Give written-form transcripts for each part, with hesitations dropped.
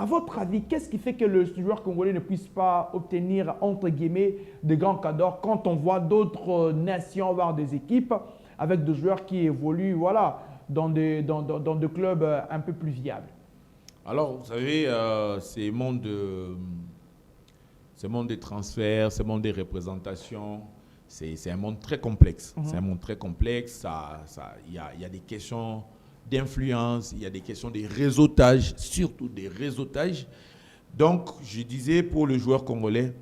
À votre avis, qu'est-ce qui fait que le joueur congolais ne puisse pas obtenir, entre guillemets, de grands cadors quand on voit d'autres nations, voire des équipes avec des joueurs qui évoluent voilà, dans des clubs un peu plus viables? Alors, vous savez, ce monde des transferts, ce monde des représentations, c'est un monde très complexe. C'est un monde très complexe. Il y a des questions d'influence, il y a des questions de réseautage, surtout des réseautages. Donc, je disais pour le joueur congolais,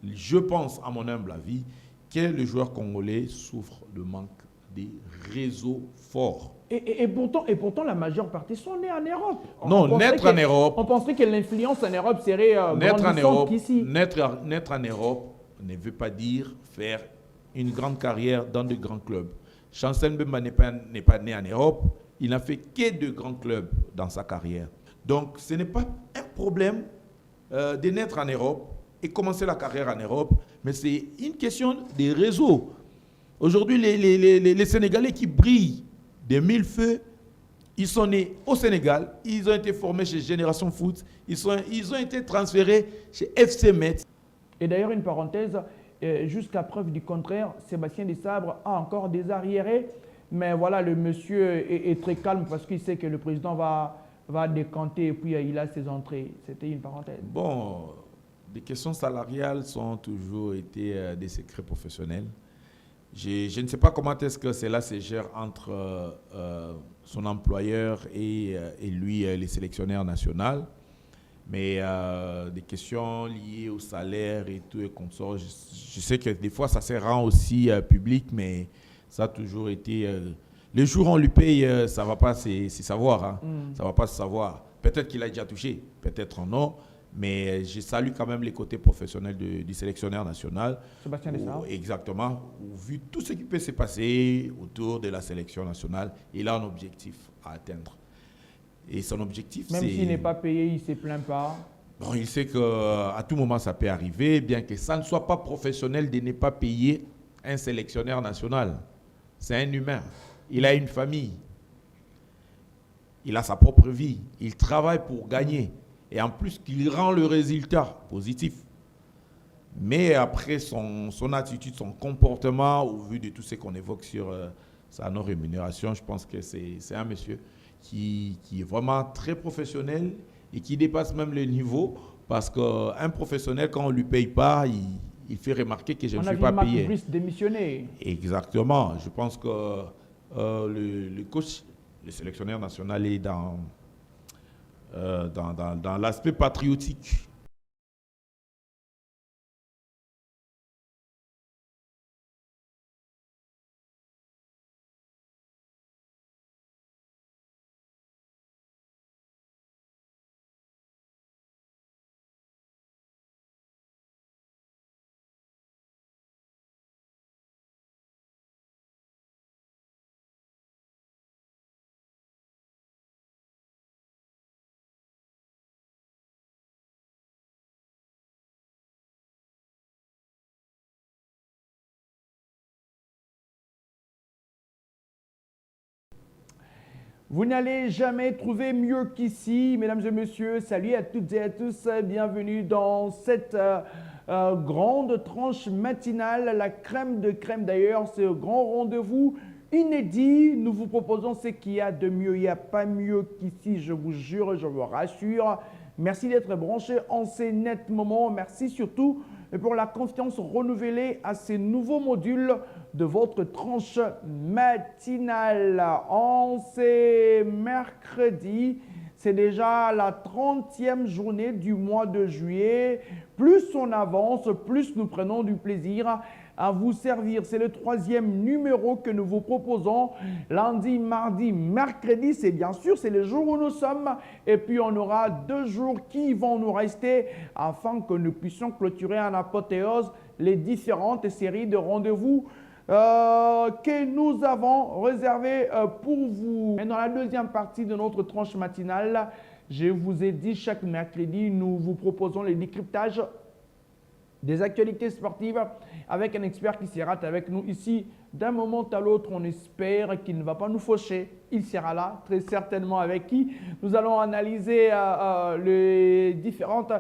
je pense, à mon humble avis, que le joueur congolais souffre de manque des réseaux forts. Et pourtant, la majeure partie sont nés en Europe. Non, naître en Europe. On penserait que l'influence en Europe serait grandissante qu'ici. Naître en Europe ne veut pas dire faire une grande carrière dans de grands clubs. Chancel Mbemba n'est pas né en Europe. Il n'a fait que de grands clubs dans sa carrière. Donc, ce n'est pas un problème de naître en Europe et commencer la carrière en Europe, mais c'est une question des réseaux. Aujourd'hui, les Sénégalais qui brillent de mille feux, ils sont nés au Sénégal, ils ont été formés chez Génération Foot, ils ont été transférés chez FC Metz. Et d'ailleurs, une parenthèse, jusqu'à preuve du contraire, Sébastien Desabre a encore des arriérés, mais voilà, le monsieur est très calme parce qu'il sait que le président va décanter et puis il a ses entrées. C'était une parenthèse. Bon, les questions salariales ont toujours été des secrets professionnels. Je ne sais pas comment est-ce que cela se gère entre son employeur et lui, les sélectionneurs nationaux. Mais des questions liées au salaire et tout et consort, je sais que des fois ça se rend aussi public, mais ça a toujours été... le jour où on lui paye, ça ne va pas se savoir. Hein. Ça va pas se savoir. Peut-être qu'il a déjà touché, peut-être non. Mais je salue quand même les côtés professionnels du sélectionneur national. Sébastien Desabre. Exactement. Vu tout ce qui peut se passer autour de la sélection nationale, il a un objectif à atteindre. Et son objectif, c'est... Même s'il n'est pas payé, il ne se plaint pas. Bon, il sait qu'à tout moment, ça peut arriver, bien que ça ne soit pas professionnel de ne pas payer un sélectionneur national. C'est un humain. Il a une famille. Il a sa propre vie. Il travaille pour gagner. Et en plus, qu'il rend le résultat positif. Mais après, son attitude, son comportement, au vu de tout ce qu'on évoque sur sa non-rémunération, je pense que c'est un monsieur qui est vraiment très professionnel et qui dépasse même le niveau. Parce qu'un professionnel, quand on ne lui paye pas, il fait remarquer que je ne suis pas payé. On a vu Marc démissionner. Exactement. Je pense que le coach, le sélectionneur national est dans l'aspect patriotique. Vous n'allez jamais trouver mieux qu'ici, mesdames et messieurs. Salut à toutes et à tous. Bienvenue dans cette grande tranche matinale, la crème de crème d'ailleurs, ce grand rendez-vous inédit. Nous vous proposons ce qu'il y a de mieux. Il n'y a pas mieux qu'ici, je vous jure, je vous rassure. Merci d'être branchés en ces nets moments. Merci surtout pour la confiance renouvelée à ces nouveaux modules de votre tranche matinale. En ces mercredis, c'est déjà la 30e journée du mois de juillet. Plus on avance, plus nous prenons du plaisir à vous servir. C'est le 3e numéro que nous vous proposons. Lundi, mardi, mercredi, c'est bien sûr, c'est les jours où nous sommes. Et puis, on aura 2 jours qui vont nous rester afin que nous puissions clôturer en apothéose les différentes séries de rendez-vous que nous avons réservées pour vous. Et dans la deuxième partie de notre tranche matinale, je vous ai dit, chaque mercredi, nous vous proposons les décryptages des actualités sportives avec un expert qui sera avec nous ici D'un moment à l'autre, on espère qu'il ne va pas nous faucher. Il sera là, très certainement, avec qui nous allons analyser les différentes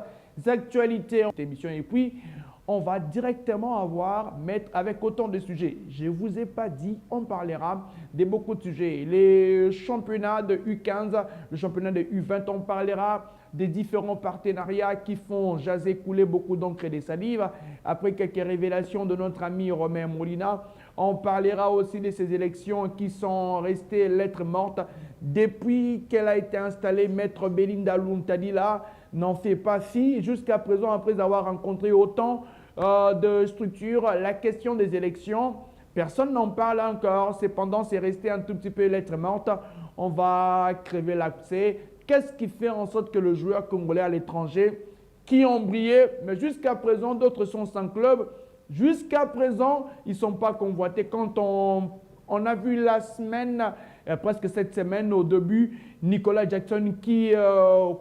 actualités de cette émission. Et puis, on va directement avoir Maître avec autant de sujets. Je ne vous ai pas dit, on parlera de beaucoup de sujets. Les championnats de U15, le championnat de U20, on parlera des différents partenariats qui font jaser couler beaucoup d'encre et de salive. Après quelques révélations de notre ami Romain Molina, on parlera aussi de ces élections qui sont restées lettres mortes depuis qu'elle a été installée. Maître Belinda Luntadila n'en fait pas fi. Jusqu'à présent, après avoir rencontré autant de structures, la question des élections, personne n'en parle encore. Cependant, c'est resté un tout petit peu lettres mortes. On va crever l'accès. Qu'est-ce qui fait en sorte que le joueur congolais à l'étranger qui ont brillé, mais jusqu'à présent, d'autres sont sans club. Jusqu'à présent, ils ne sont pas convoités. Quand on a vu la semaine, presque cette semaine au début, Nicolas Jackson qui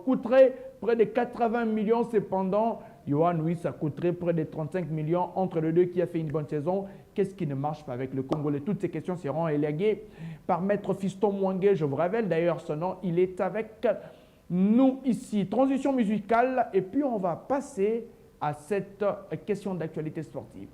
coûterait près de 80 millions. Cependant, Yohan, oui, ça coûterait près de 35 millions entre les deux qui a fait une bonne saison. Qu'est-ce qui ne marche pas avec le Congolais? Toutes ces questions seront élaguées par Maître Fiston Mwangue. Je vous révèle d'ailleurs son nom. Il est avec nous ici. Transition musicale et puis on va passer à cette question d'actualité sportive.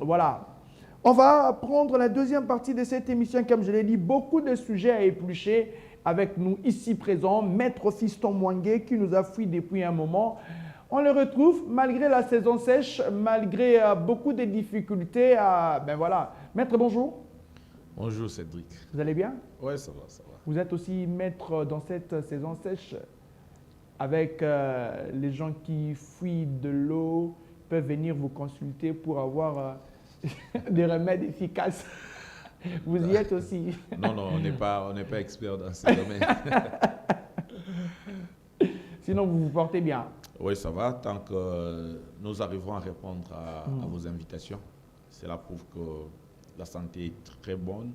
Voilà. On va prendre la deuxième partie de cette émission. Comme je l'ai dit, beaucoup de sujets à éplucher avec nous ici présents. Maître Fiston Mwangue qui nous a fui depuis un moment. On le retrouve malgré la saison sèche, malgré beaucoup de difficultés. Ben voilà. Maître, bonjour. Bonjour Cédric. Vous allez bien? Oui, ça va, ça va. Vous êtes aussi maître dans cette saison sèche avec les gens qui fuient de l'eau, peuvent venir vous consulter pour avoir des remèdes efficaces. Vous y êtes aussi. Non, on n'est pas expert dans ce domaine. Sinon, vous vous portez bien. Oui, ça va. Tant que nous arriverons à répondre à vos invitations, cela prouve que la santé est très bonne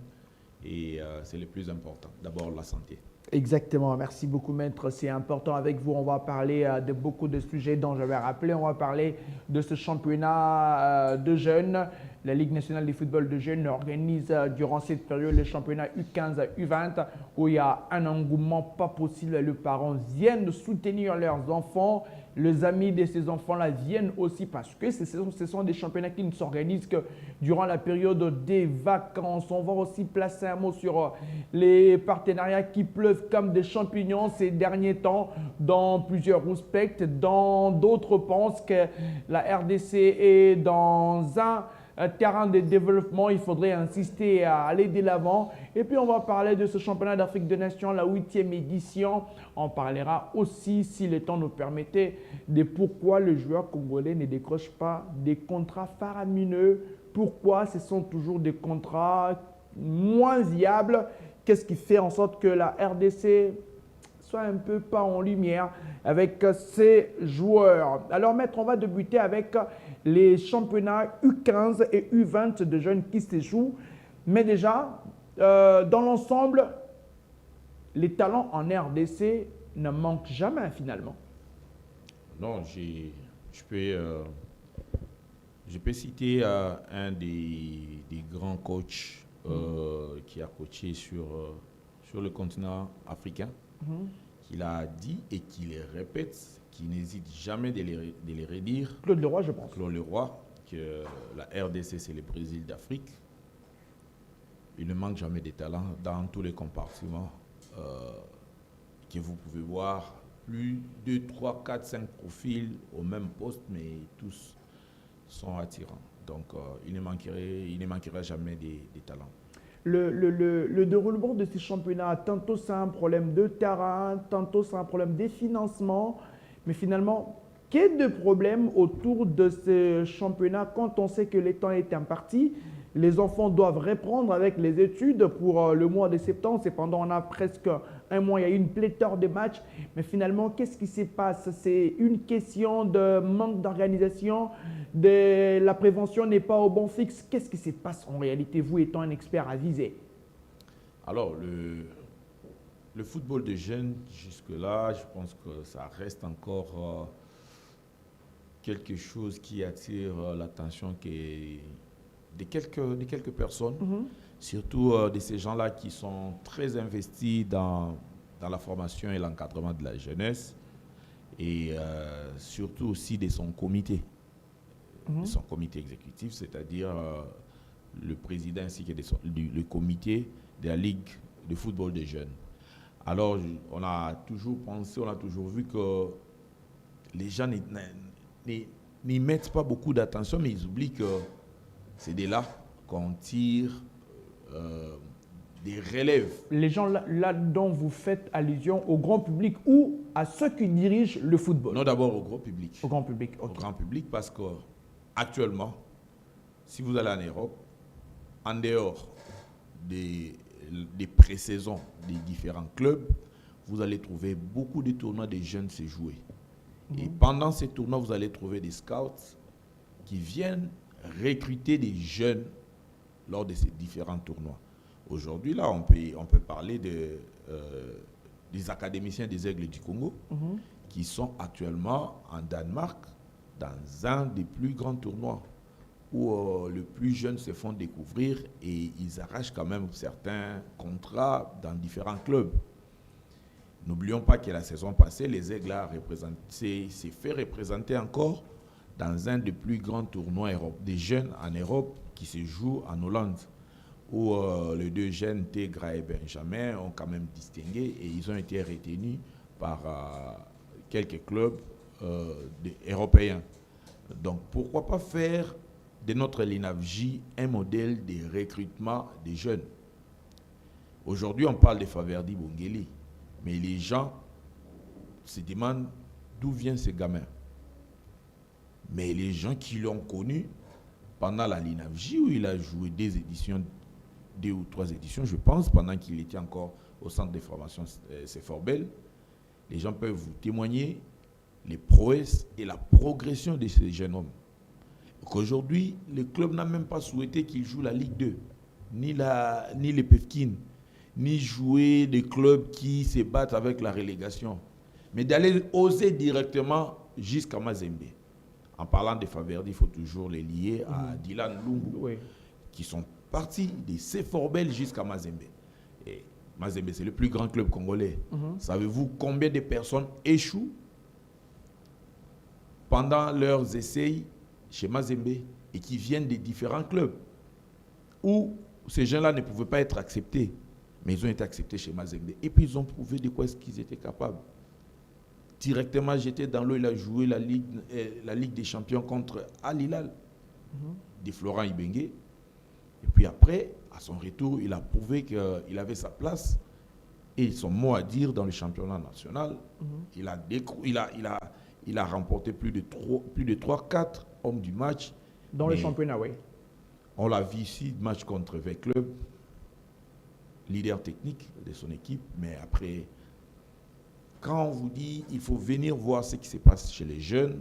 et c'est le plus important. D'abord, la santé. Exactement. Merci beaucoup, Maître. C'est important avec vous. On va parler de beaucoup de sujets dont j'avais rappelé. On va parler de ce championnat de jeunes. La Ligue nationale de football de jeunes organise durant cette période les championnats U15 à U20 où il y a un engouement pas possible. Les parents viennent soutenir leurs enfants. Les amis de ces enfants-là viennent aussi parce que ce sont des championnats qui ne s'organisent que durant la période des vacances. On va aussi placer un mot sur les partenariats qui pleuvent comme des champignons ces derniers temps dans plusieurs aspects. Dans d'autres pensent que la RDC est dans un terrain de développement, il faudrait insister à aller de l'avant. Et puis, on va parler de ce championnat d'Afrique des Nations, la 8e édition. On parlera aussi, si le temps nous permettait, de pourquoi les joueurs congolais ne décrochent pas des contrats faramineux. Pourquoi ce sont toujours des contrats moins viables. Qu'est-ce qui fait en sorte que la RDC soit un peu pas en lumière avec ses joueurs. Alors, Maître, on va débuter avec les championnats U15 et U20 de jeunes qui se jouent. Mais déjà, dans l'ensemble, les talents en RDC ne manquent jamais finalement. Non, je peux citer un des grands coachs qui a coaché sur le continent africain. Qu'il a dit et qu'il les répète, qu'il n'hésite jamais de les redire. Claude Leroy, je pense. Claude Leroy, que la RDC, c'est le Brésil d'Afrique. Il ne manque jamais de talent dans tous les compartiments que vous pouvez voir. Plus de 3, 4, 5 profils au même poste, mais tous sont attirants. Donc, il ne manquera jamais des talents. Le déroulement de ces championnats, tantôt c'est un problème de terrain, tantôt c'est un problème des financements, mais finalement, quel de problème autour de ces championnats quand on sait que le temps est imparti? Les enfants doivent reprendre avec les études pour le mois de septembre. Cependant, on a presque un mois, il y a eu une pléthore de matchs. Mais finalement, qu'est-ce qui se passe? C'est une question de manque d'organisation, de la prévention n'est pas au bon fixe. Qu'est-ce qui se passe en réalité, vous étant un expert avisé? Alors, le football de jeunes, jusque-là, je pense que ça reste encore quelque chose qui attire l'attention de quelques personnes, surtout de ces gens-là qui sont très investis dans la formation et l'encadrement de la jeunesse, et surtout aussi de son comité, exécutif, c'est-à-dire le président ainsi que le comité de la Ligue de football des jeunes. Alors, on a toujours pensé, on a toujours vu que les gens n'y mettent pas beaucoup d'attention, mais ils oublient que c'est de là qu'on tire des relèves. Les gens là dont vous faites allusion au grand public ou à ceux qui dirigent le football? Non, d'abord au grand public. Au grand public, ok. Au grand public, parce que actuellement, si vous allez en Europe, en dehors des pré-saisons des différents clubs, vous allez trouver beaucoup de tournois des jeunes se jouer. Et pendant ces tournois, vous allez trouver des scouts qui viennent recruter des jeunes lors de ces différents tournois. Aujourd'hui, là, on peut parler des académiciens des Aigles du Congo qui sont actuellement en Danemark dans un des plus grands tournois où les plus jeunes se font découvrir et ils arrachent quand même certains contrats dans différents clubs. N'oublions pas que la saison passée, les Aigles s'est fait représenter encore dans un des plus grands tournois des jeunes en Europe qui se joue en Hollande, où les deux jeunes, Tegra et Benjamin, ont quand même distingué et ils ont été retenus par quelques clubs européens. Donc pourquoi pas faire de notre LINAFJ un modèle de recrutement des jeunes? Aujourd'hui, on parle de Faverdi Bongeli, mais les gens se demandent d'où vient ce gamin. Mais les gens qui l'ont connu pendant la LINAFJ, où il a joué 2 ou 3 éditions, je pense, pendant qu'il était encore au centre de formation Seforbel, les gens peuvent vous témoigner les prouesses et la progression de ces jeunes hommes. Qu'aujourd'hui, le club n'a même pas souhaité qu'il joue la Ligue 2, ni les Pefkin, ni jouer des clubs qui se battent avec la relégation, mais d'aller oser directement jusqu'à Mazembe. En parlant de Faverdi, il faut toujours les lier à Dylan Lungu, qui sont partis de Seforbel jusqu'à Mazembe. Et Mazembe, c'est le plus grand club congolais. Savez-vous combien de personnes échouent pendant leurs essais chez Mazembe et qui viennent des différents clubs où ces gens-là ne pouvaient pas être acceptés, mais ils ont été acceptés chez Mazembe. Et puis ils ont prouvé de quoi est-ce qu'ils étaient capables. Directement jeté dans l'eau, il a joué la Ligue des Champions contre Al Hilal de Florent Ibenge. Et puis après, à son retour, il a prouvé qu'il avait sa place et son mot à dire dans le championnat national. Il a remporté plus de 3-4 hommes du match. Dans le championnat, oui. On l'a vu ici, match contre V-Club, leader technique de son équipe. Mais après, quand on vous dit il faut venir voir ce qui se passe chez les jeunes,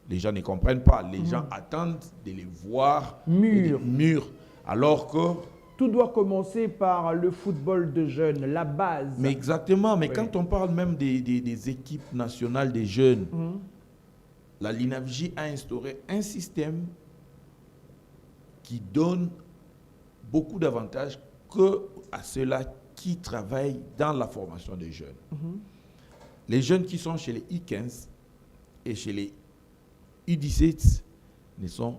les gens ne comprennent pas. Les gens attendent de les voir mûrs. Alors que... Tout doit commencer par le football de jeunes, la base. Mais exactement. Mais quand on parle même des équipes nationales des jeunes, la LINAFJ a instauré un système qui donne beaucoup d'avantages à ceux-là qui travaillent dans la formation des jeunes. Les jeunes qui sont chez les I15 et chez les U17 ne sont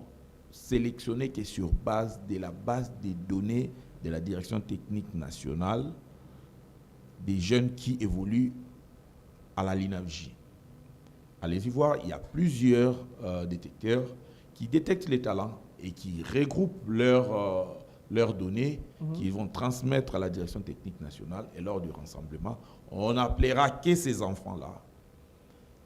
sélectionnés que sur base de la base des données de la direction technique nationale des jeunes qui évoluent à la LINAFJ. Allez-y voir, il y a plusieurs détecteurs qui détectent les talents et qui regroupent leurs données qu'ils vont transmettre à la direction technique nationale. Et lors du rassemblement, on n'appellera que ces enfants-là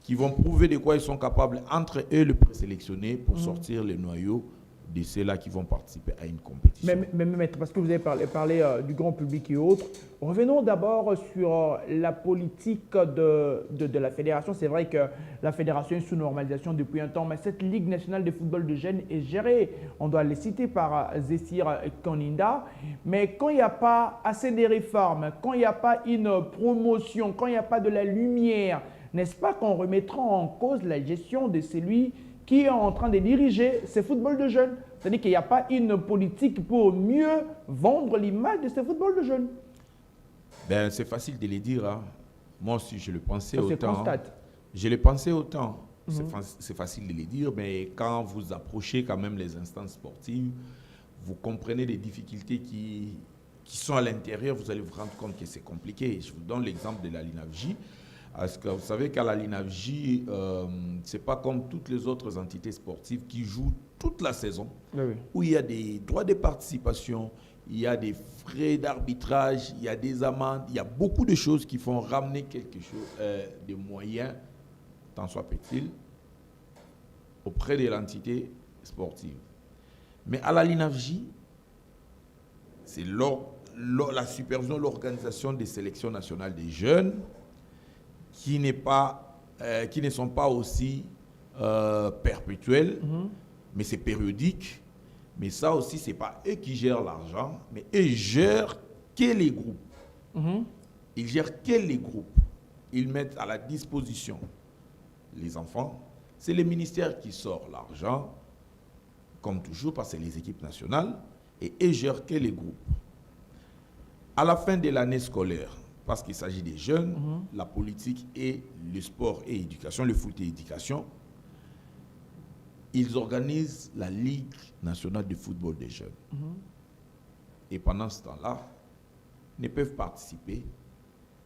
qui vont prouver de quoi ils sont capables entre eux le présélectionner pour sortir le noyau de ceux-là qui vont participer à une compétition. Mais maître, parce que vous avez parlé du grand public et autres, revenons d'abord sur la politique de la fédération. C'est vrai que la fédération est sous normalisation depuis un temps, mais cette Ligue nationale de football de jeunes est gérée, on doit les citer par Zessir Koninda, mais quand il n'y a pas assez de réformes, quand il n'y a pas une promotion, quand il n'y a pas de la lumière, n'est-ce pas qu'on remettra en cause la gestion de celui qui est en train de diriger ces footballs de jeunes? C'est-à-dire qu'il n'y a pas une politique pour mieux vendre l'image de ces footballs de jeunes. Ben, c'est facile de le dire. Hein. Moi aussi, je le pensais Ça autant. se constate. Je le pensais autant. C'est facile de le dire, mais quand vous approchez quand même les instances sportives, vous comprenez les difficultés qui sont à l'intérieur, vous allez vous rendre compte que c'est compliqué. Je vous donne l'exemple de la LINAFJ. Parce que vous savez qu'à la LINAFJ, ce n'est pas comme toutes les autres entités sportives qui jouent toute la saison, Oui. où il y a des droits de participation, il y a des frais d'arbitrage, il y a des amendes, il y a beaucoup de choses qui font ramener quelque chose de moyens, tant soit peut-il, auprès de l'entité sportive. Mais à la LINAFJ, c'est la supervision, l'organisation des sélections nationales des jeunes qui ne sont pas aussi perpétuelles, mais c'est périodique. Mais ça aussi, ce n'est pas eux qui gèrent l'argent, mais eux gèrent que les groupes. Ils gèrent que les groupes. Ils mettent à la disposition les enfants. C'est le ministère qui sort l'argent, comme toujours, parce que c'est les équipes nationales, et eux gèrent que les groupes. À la fin de l'année scolaire, parce qu'il s'agit des jeunes, la politique et le sport et l'éducation, le foot et l'éducation, ils organisent la Ligue nationale de football des jeunes. Et pendant ce temps-là, ne peuvent participer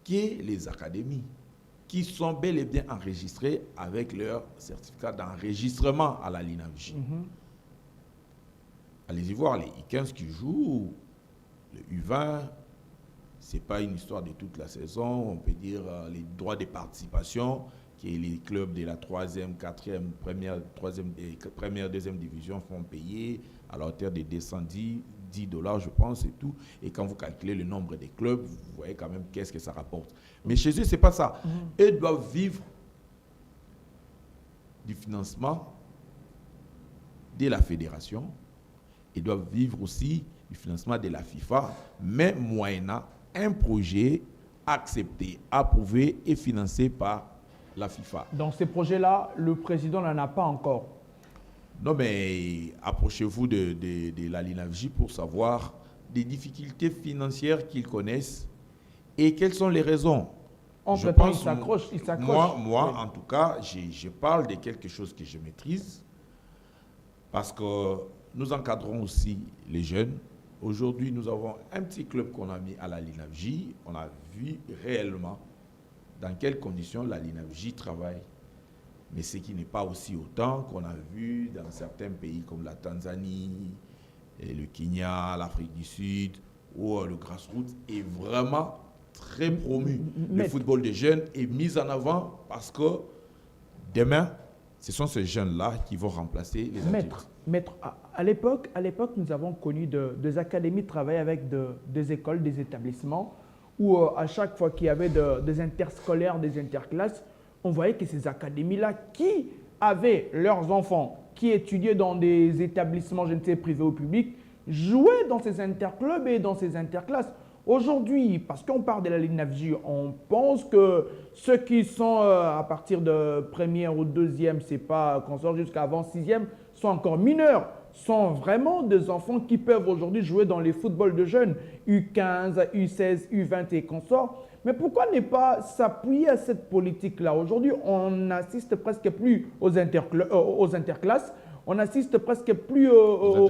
que les académies qui sont bel et bien enregistrées avec leur certificat d'enregistrement à la LINAFJ. Allez-y voir les I15 qui jouent, le U20, ce n'est pas une histoire de toute la saison. On peut dire les droits de participation que les clubs de la 3e, 4e, première, deuxième division font payer à la hauteur de $210, je pense, et tout. Et quand vous calculez le nombre de clubs, vous voyez quand même qu'est-ce que ça rapporte. Mais chez eux, ce n'est pas ça. Eux doivent vivre du financement de la fédération. Ils doivent vivre aussi du financement de la FIFA, mais moyennant un projet accepté, approuvé et financé par la FIFA. Dans ces projets-là, le président n'en a pas encore. Non, mais approchez-vous de la LINAFJ pour savoir des difficultés financières qu'ils connaissent et quelles sont les raisons. Je pense, il s'accroche. Moi, en tout cas, je parle de quelque chose que je maîtrise parce que nous encadrons aussi les jeunes. Aujourd'hui, nous avons un petit club qu'on a mis à la LINAFJ. On a vu réellement dans quelles conditions la LINAFJ travaille. Mais ce qui n'est pas aussi autant qu'on a vu dans certains pays comme la Tanzanie, et le Kenya, l'Afrique du Sud, où le grassroots est vraiment très promu. Le football des jeunes est mis en avant parce que demain, ce sont ces jeunes-là qui vont remplacer les adultes. Maître, à l'époque, nous avons connu des académies de travail avec des écoles, des établissements, où à chaque fois qu'il y avait des interscolaires, des interclasses, on voyait que ces académies-là, qui avaient leurs enfants, qui étudiaient dans des établissements, je ne sais, privés ou publics, jouaient dans ces interclubs et dans ces interclasses. Aujourd'hui, parce qu'on parle de la LINAFJ, on pense que ceux qui sont à partir de première ou deuxième, c'est pas qu'on sort jusqu'avant sixième, sont encore mineurs, sont vraiment des enfants qui peuvent aujourd'hui jouer dans les footballs de jeunes, U15, U16, U20 et consorts. Mais pourquoi ne pas s'appuyer à cette politique-là? Aujourd'hui, on n'assiste presque plus aux interclasses, on n'assiste presque plus aux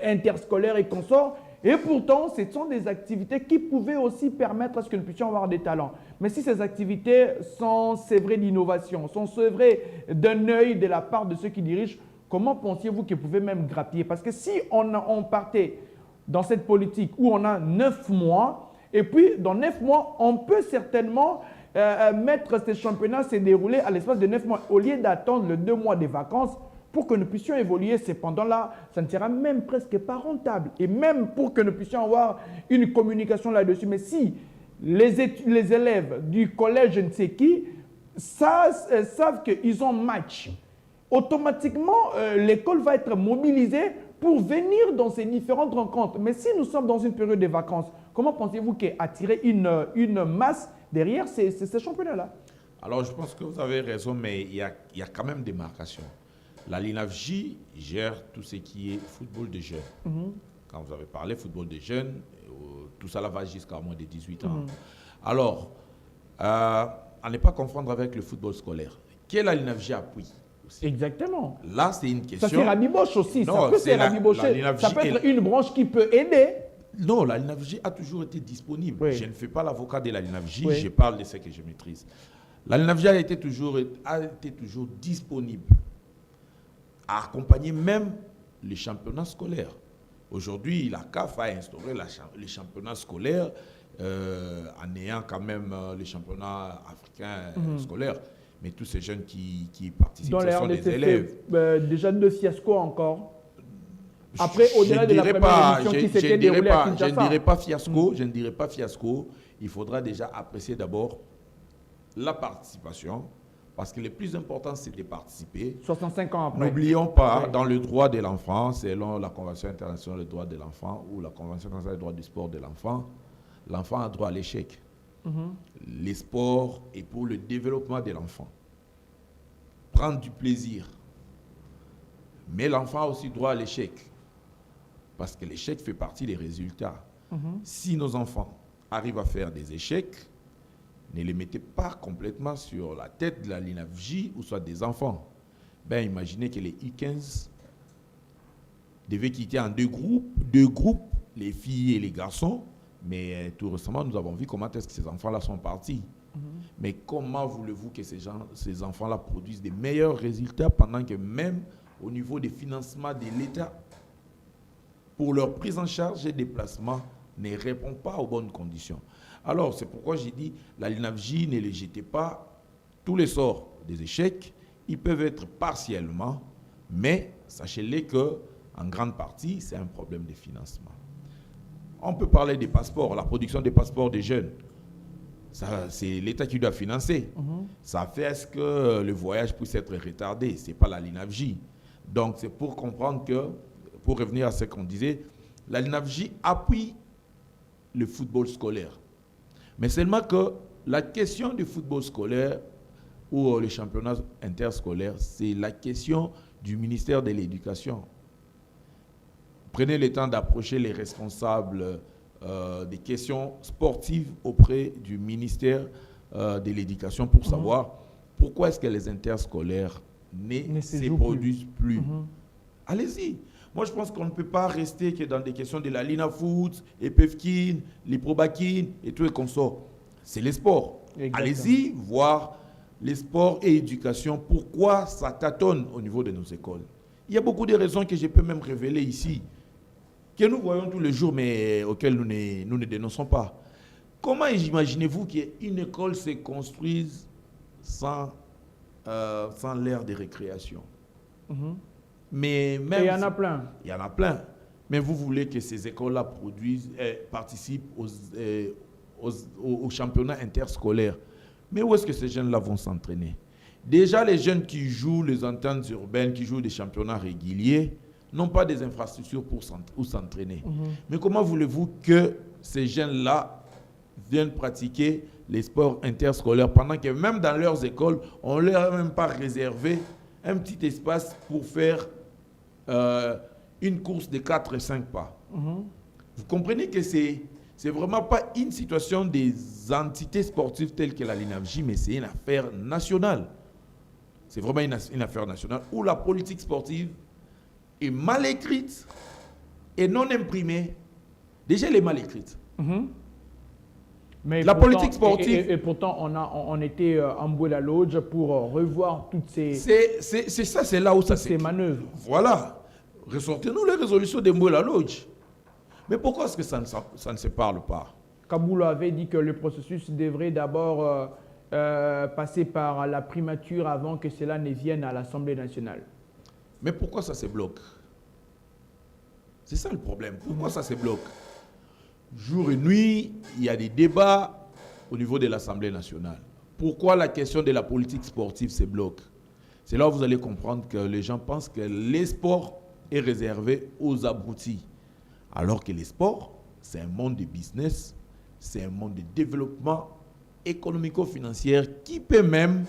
interscolaires et consorts. Et pourtant, ce sont des activités qui pouvaient aussi permettre à ce que nous puissions avoir des talents. Mais si ces activités sont sévrées d'innovation, sont sévrées d'un œil de la part de ceux qui dirigent, comment pensiez-vous qu'ils pouvaient même grappiller? Parce que si on partait dans cette politique où on a 9 mois, et puis dans 9 mois, on peut certainement mettre ces championnats se dérouler à l'espace de 9 mois. Au lieu d'attendre les 2 mois des vacances, pour que nous puissions évoluer, cependant-là, ça ne sera même presque pas rentable. Et même pour que nous puissions avoir une communication là-dessus. Mais si les élèves du collège, je ne sais qui, savent qu'ils ont match, automatiquement, l'école va être mobilisée pour venir dans ces différentes rencontres. Mais si nous sommes dans une période de vacances, comment pensez-vous qu'attirer une masse derrière ces championnats-là? Alors, je pense que vous avez raison, mais il y a quand même des marcations. La LINAFJ gère tout ce qui est football de jeunes. Quand vous avez parlé football de jeunes, tout ça là va jusqu'à moins de 18 ans. Alors, à ne pas confondre avec le football scolaire. Quel la LINAFJ appuie aussi? Exactement. Là, c'est une question... Ça c'est rabiboche aussi. Non, ça peut se rabibocher. Ça peut être une branche qui peut aider. Non, la LINAFJ a toujours été disponible. Oui. Je ne fais pas l'avocat de la LINAFJ, Oui. je parle de ce que je maîtrise. La LINAFJ a été toujours disponible à accompagner même les championnats scolaires. Aujourd'hui, la CAF a instauré les championnats scolaires en ayant quand même les championnats africains scolaires. Mais tous ces jeunes qui participent, ce sont des élèves. Déjà de fiasco encore. Après, au-delà de la première édition qui s'était déroulée à Kinshasa. Je ne dirais pas fiasco, je ne dirais pas fiasco. Il faudra déjà apprécier d'abord la participation, parce que le plus important, c'est de participer. 65 ans après. N'oublions pas, dans le droit de l'enfant, selon la Convention internationale des droits de l'enfant ou la Convention internationale des droits du sport de l'enfant, l'enfant a droit à l'échec. Les sports est pour le développement de l'enfant. Prendre du plaisir. Mais l'enfant a aussi droit à l'échec. Parce que l'échec fait partie des résultats. Si nos enfants arrivent à faire des échecs, ne les mettez pas complètement sur la tête de la LINAFJ ou soit des enfants. Ben, imaginez que les U15 devaient quitter en deux groupes, les filles et les garçons. Mais tout récemment, nous avons vu comment est-ce que ces enfants-là sont partis. Mais comment voulez-vous que ces enfants-là produisent des meilleurs résultats pendant que même au niveau des financements de l'État, pour leur prise en charge et déplacement, ne répond pas aux bonnes conditions. Alors, c'est pourquoi j'ai dit, la LINAFJ, ne les jetez pas tous les sorts des échecs. Ils peuvent être partiellement, mais sachez-les qu'en grande partie, c'est un problème de financement. On peut parler des passeports, la production des passeports des jeunes. C'est l'État qui doit financer. Ça fait à ce que le voyage puisse être retardé. Ce n'est pas la LINAFJ. Donc, c'est pour comprendre que, pour revenir à ce qu'on disait, la LINAFJ appuie le football scolaire. Mais seulement que la question du football scolaire ou les championnats interscolaires, c'est la question du ministère de l'Éducation. Prenez le temps d'approcher les responsables des questions sportives auprès du ministère de l'Éducation pour savoir pourquoi est-ce que les interscolaires ne se produisent plus. Allez-y. Moi, je pense qu'on ne peut pas rester que dans des questions de la Linafoot, Epefkin, l'Iprobakin et tout et consorts. C'est les sports. Allez-y voir les sports et l'éducation. Pourquoi ça tâtonne au niveau de nos écoles? Il y a beaucoup de raisons que je peux même révéler ici, que nous voyons tous les jours, mais auxquelles nous ne dénonçons pas. Comment imaginez-vous qu'une école se construise sans l'aire de récréation? Mais même, et il y en a plein. Il y en a plein. Mais vous voulez que ces écoles-là participent aux championnats interscolaires. Mais où est-ce que ces jeunes-là vont s'entraîner? Déjà, les jeunes qui jouent les ententes urbaines, qui jouent des championnats réguliers, n'ont pas des infrastructures pour s'entraîner. Mais comment voulez-vous que ces jeunes-là viennent pratiquer les sports interscolaires pendant que même dans leurs écoles, on ne leur a même pas réservé un petit espace pour faire une course de 4 et 5 pas. Vous comprenez que c'est vraiment pas une situation des entités sportives telles que la LINAFJ, mais c'est une affaire nationale. C'est vraiment une affaire nationale où la politique sportive est mal écrite et non imprimée. Déjà, elle est mal écrite. Mais la pourtant, politique sportive... Et pourtant, on était en Mboula Lodge pour revoir toutes ces... C'est là où ça ces manœuvres. Voilà. Ressortez-nous les résolutions de Mboula Lodge. Mais pourquoi est-ce que ça ne se parle pas? Kaboula avait dit que le processus devrait d'abord passer par la primature avant que cela ne vienne à l'Assemblée nationale. Mais pourquoi ça se bloque? C'est ça le problème. Pourquoi ça se bloque? Jour et nuit, il y a des débats au niveau de l'Assemblée nationale. Pourquoi la question de la politique sportive se bloque? C'est là où vous allez comprendre que les gens pensent que les sports est réservé aux abrutis. Alors que les sports, c'est un monde de business, c'est un monde de développement économico-financier qui peut même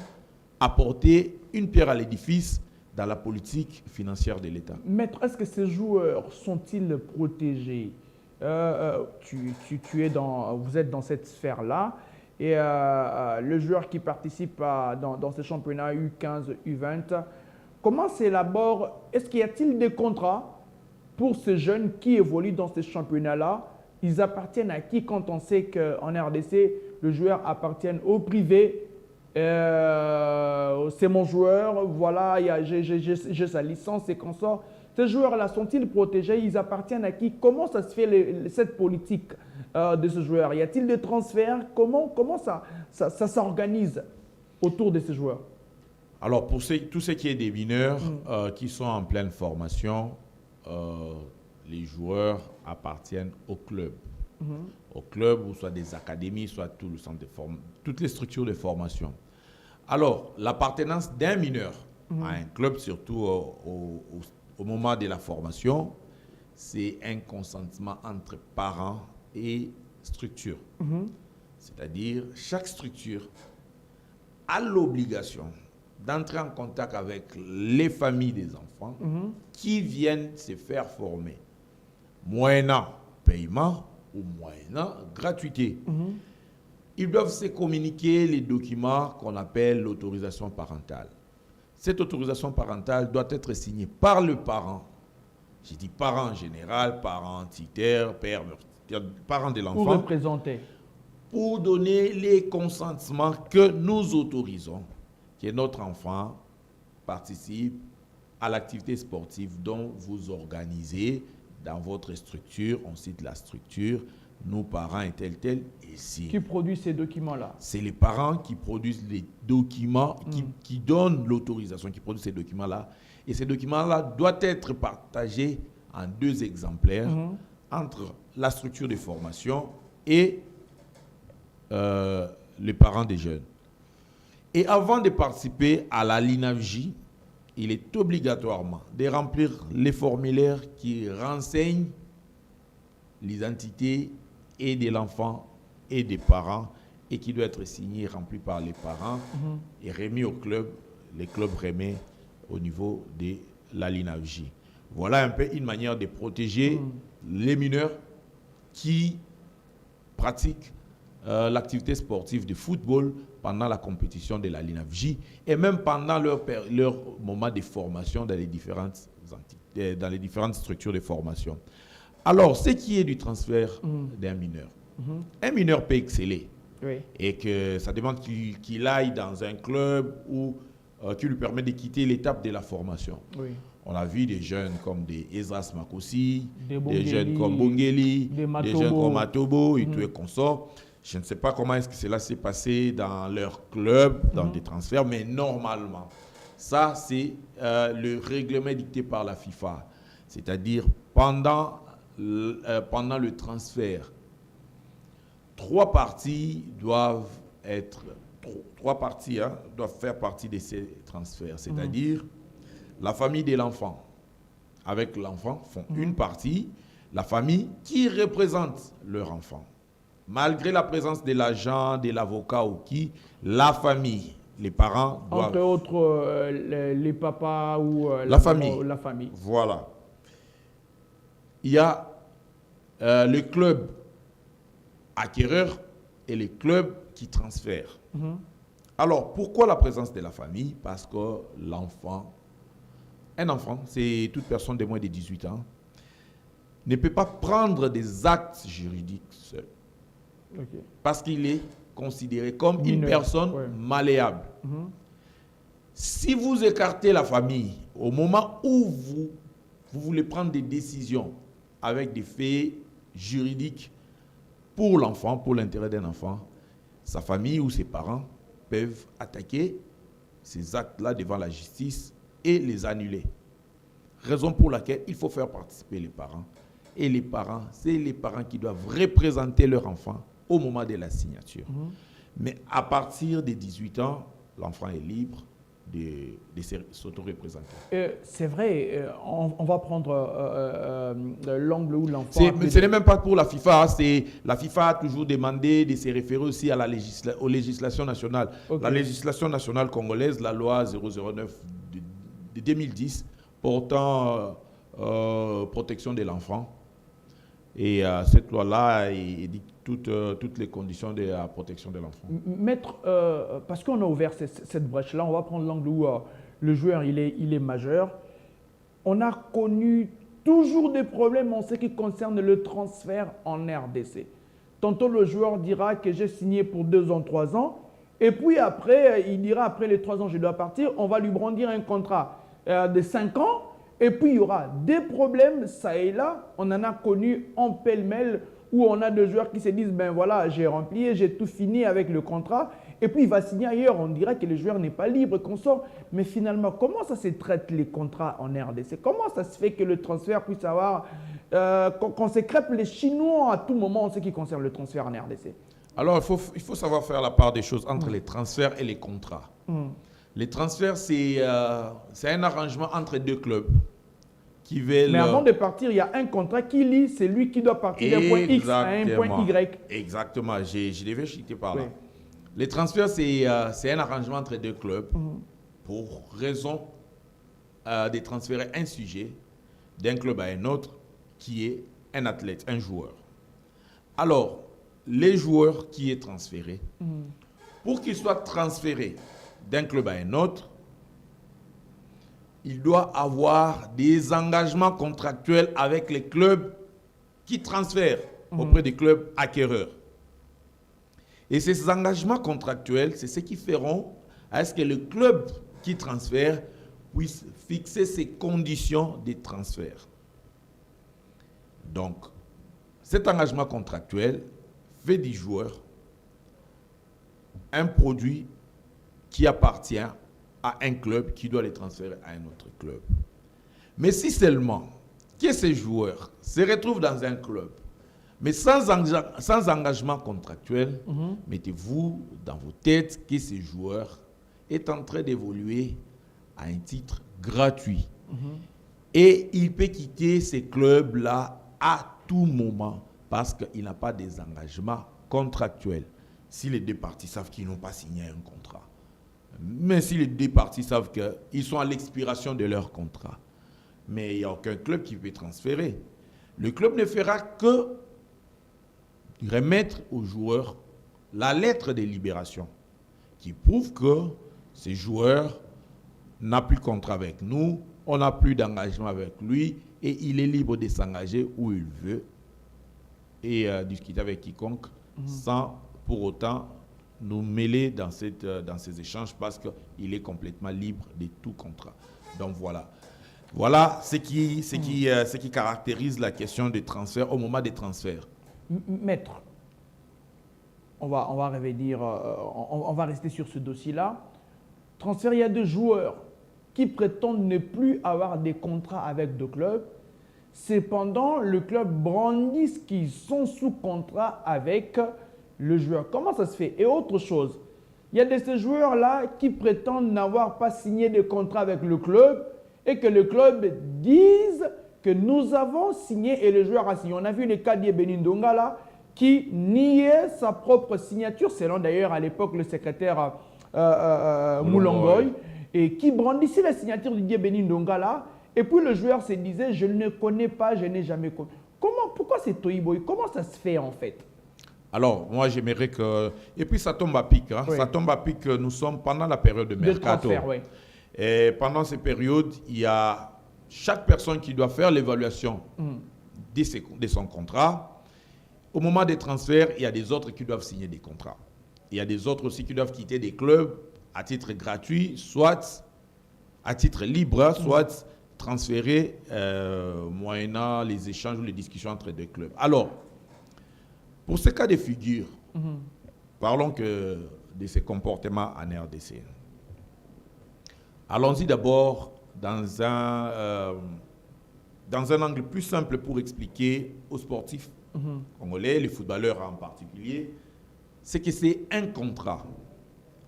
apporter une pierre à l'édifice dans la politique financière de l'État. Maître, est-ce que ces joueurs sont-ils protégés? Vous êtes dans cette sphère-là et le joueur qui participe dans ces championnats U15, U20, comment s'élabore? Est-ce qu'il y a-t-il des contrats pour ces jeunes qui évoluent dans ces championnats-là? Ils appartiennent à qui quand on sait qu'en RDC, le joueur appartient au privé? C'est mon joueur, voilà, j'ai sa licence et qu'on sort. Ces joueurs-là sont-ils protégés? Ils appartiennent à qui? Comment ça se fait cette politique de ce joueur? Y a-t-il des transferts? Comment ça s'organise autour de ces joueurs? Alors, pour tout ce qui est des mineurs qui sont en pleine formation, les joueurs appartiennent au club. Au club, ou soit des académies, soit tout le centre de toutes les structures de formation. Alors, l'appartenance d'un mineur à un club, surtout au moment de la formation, c'est un consentement entre parents et structure. C'est-à-dire, chaque structure a l'obligation d'entrer en contact avec les familles des enfants qui viennent se faire former, moyennant paiement ou moyennant gratuité. Ils doivent se communiquer les documents qu'on appelle l'autorisation parentale. Cette autorisation parentale doit être signée par le parent. Je dis parent en général, parent titulaire, père, parent de l'enfant. Pour représenter. Pour donner les consentements que nous autorisons que notre enfant participe à l'activité sportive dont vous organisez dans votre structure. On cite la structure, nos parents et tel, et si. Qui produit ces documents-là? C'est les parents qui produisent les documents, qui donnent l'autorisation, qui produisent ces documents-là. Et ces documents-là doivent être partagés en 2 exemplaires entre la structure de formation et les parents des jeunes. Et avant de participer à la LINAVJ, il est obligatoirement de remplir les formulaires qui renseignent l'identité et de l'enfant et des parents et qui doit être signé et rempli par les parents et remis au club. Les clubs remettent au niveau de la LINAVJ. Voilà un peu une manière de protéger les mineurs qui pratiquent l'activité sportive de football pendant la compétition de la LINAVJ et même pendant leur moment de formation dans les différentes structures de formation. Alors, ce qui est du transfert d'un mineur, un mineur peut exceller et que ça demande qu'il aille dans un club qui lui permet de quitter l'étape de la formation. On a vu des jeunes comme des Ezras Makossi, des jeunes comme Bongeli, des jeunes comme Matobo et tout et consorts. Je ne sais pas comment est-ce que cela s'est passé dans leur club, dans des transferts, mais normalement, ça c'est le règlement dicté par la FIFA. C'est-à-dire pendant le transfert, 3 parties doivent faire partie de ces transferts. C'est-à-dire la famille de l'enfant avec l'enfant font une partie, la famille qui représente leur enfant. Malgré la présence de l'agent, de l'avocat ou la famille, les parents doivent... Entre autres, les papas ou la famille. La famille. Voilà. Il y a le club acquéreur et les clubs qui transfèrent. Alors, pourquoi la présence de la famille? Parce que un enfant, c'est toute personne de moins de 18 ans, ne peut pas prendre des actes juridiques seul. Parce qu'il est considéré comme une personne malléable. Si vous écartez la famille au moment où vous voulez prendre des décisions avec des faits juridiques pour l'enfant, pour l'intérêt d'un enfant, sa famille ou ses parents peuvent attaquer ces actes-là devant la justice et les annuler. Raison pour laquelle il faut faire participer les parents. Et les parents, c'est les parents qui doivent représenter leur enfant au moment de la signature. Mais à partir de 18 ans, l'enfant est libre de s'auto-représenter. C'est vrai, on va prendre l'angle où l'enfant... Ce n'est même pas pour la FIFA, la FIFA a toujours demandé de se référer aussi à aux législations nationales. Okay. La législation nationale congolaise, la loi 009 de 2010, portant protection de l'enfant. Et cette loi-là dit toutes les conditions de la protection de l'enfant. Maître, parce qu'on a ouvert cette brèche-là, on va prendre l'angle où le joueur il est majeur. On a connu toujours des problèmes en ce qui concerne le transfert en RDC. Tantôt le joueur dira que j'ai signé pour 2 ans, 3 ans, et puis après, il dira après les 3 ans je dois partir, on va lui brandir un contrat de 5 ans, et puis il y aura des problèmes, ça et là, on en a connu en pêle-mêle, où on a des joueurs qui se disent, ben voilà, j'ai rempli, j'ai tout fini avec le contrat, et puis il va signer ailleurs, on dirait que le joueur n'est pas libre, qu'on sort. Mais finalement, comment ça se traite les contrats en RDC? Comment ça se fait que le transfert puisse avoir, qu'on se crêpe les Chinois à tout moment en ce qui concerne le transfert en RDC? Alors, il faut savoir faire la part des choses entre les transferts et les contrats. Les transferts, c'est un arrangement entre 2 clubs. Mais avant de partir, il y a un contrat qui lie celui qui doit partir d'un point X à un point Y. Exactement, je devais chuter par là. Oui. Les transferts, c'est un arrangement entre 2 clubs pour raison de transférer un sujet d'un club à un autre qui est un athlète, un joueur. Alors, les joueurs qui est transféré, pour qu'il soit transféré d'un club à un autre, il doit avoir des engagements contractuels avec les clubs qui transfèrent auprès des clubs acquéreurs. Et ces engagements contractuels, c'est ce qui feront à ce que le club qui transfère puisse fixer ses conditions de transfert. Donc, cet engagement contractuel fait du joueur un produit qui appartient à un club qui doit les transférer à un autre club. Mais si seulement que ces joueurs se retrouvent dans un club, mais sans engagement contractuel, mettez-vous dans vos têtes que ce joueur est en train d'évoluer à un titre gratuit. Et il peut quitter ces clubs-là à tout moment parce qu'il n'a pas des engagements contractuels. Si les 2 parties savent qu'ils n'ont pas signé un contrat. Mais si les 2 parties savent qu'ils sont à l'expiration de leur contrat, mais il n'y a aucun club qui peut transférer. Le club ne fera que remettre aux joueurs la lettre de libération qui prouve que ce joueur n'a plus de contrat avec nous, on n'a plus d'engagement avec lui et il est libre de s'engager où il veut et discuter avec quiconque sans pour autant nous mêler dans ces échanges parce qu'il est complètement libre de tout contrat. Donc voilà. Voilà ce qui caractérise la question des transferts au moment des transferts. Maître, on va revenir, on va rester sur ce dossier-là. Transfert, il y a des joueurs qui prétendent ne plus avoir des contrats avec deux clubs. Cependant, le club brandit qu'ils sont sous contrat avec le joueur. Comment ça se fait? Et autre chose, il y a de ces joueurs-là qui prétendent n'avoir pas signé de contrat avec le club et que le club dise que nous avons signé et le joueur a signé. On a vu le cas d'Yebeni Ndonga là, qui niait sa propre signature, selon d'ailleurs à l'époque le secrétaire Moulangoy, et qui brandissait la signature de Yebeni Ndonga là, et puis le joueur se disait, je ne connais pas, je n'ai jamais connu. Pourquoi c'est Toyiboy? Comment ça se fait en fait? Alors, moi, j'aimerais que... Et puis, ça tombe à pic. Hein? Oui. Ça tombe à pic. Nous sommes pendant la période de mercato. Transfert, oui. Et pendant ces périodes, il y a chaque personne qui doit faire l'évaluation de son contrat. Au moment des transferts, il y a des autres qui doivent signer des contrats. Il y a des autres aussi qui doivent quitter des clubs à titre gratuit, soit à titre libre, soit transférés moyennant les échanges ou les discussions entre deux clubs. Alors, pour ce cas de figure, parlons que de ces comportements en RDC. Allons-y d'abord dans dans un angle plus simple pour expliquer aux sportifs congolais, les footballeurs en particulier, c'est que c'est un contrat.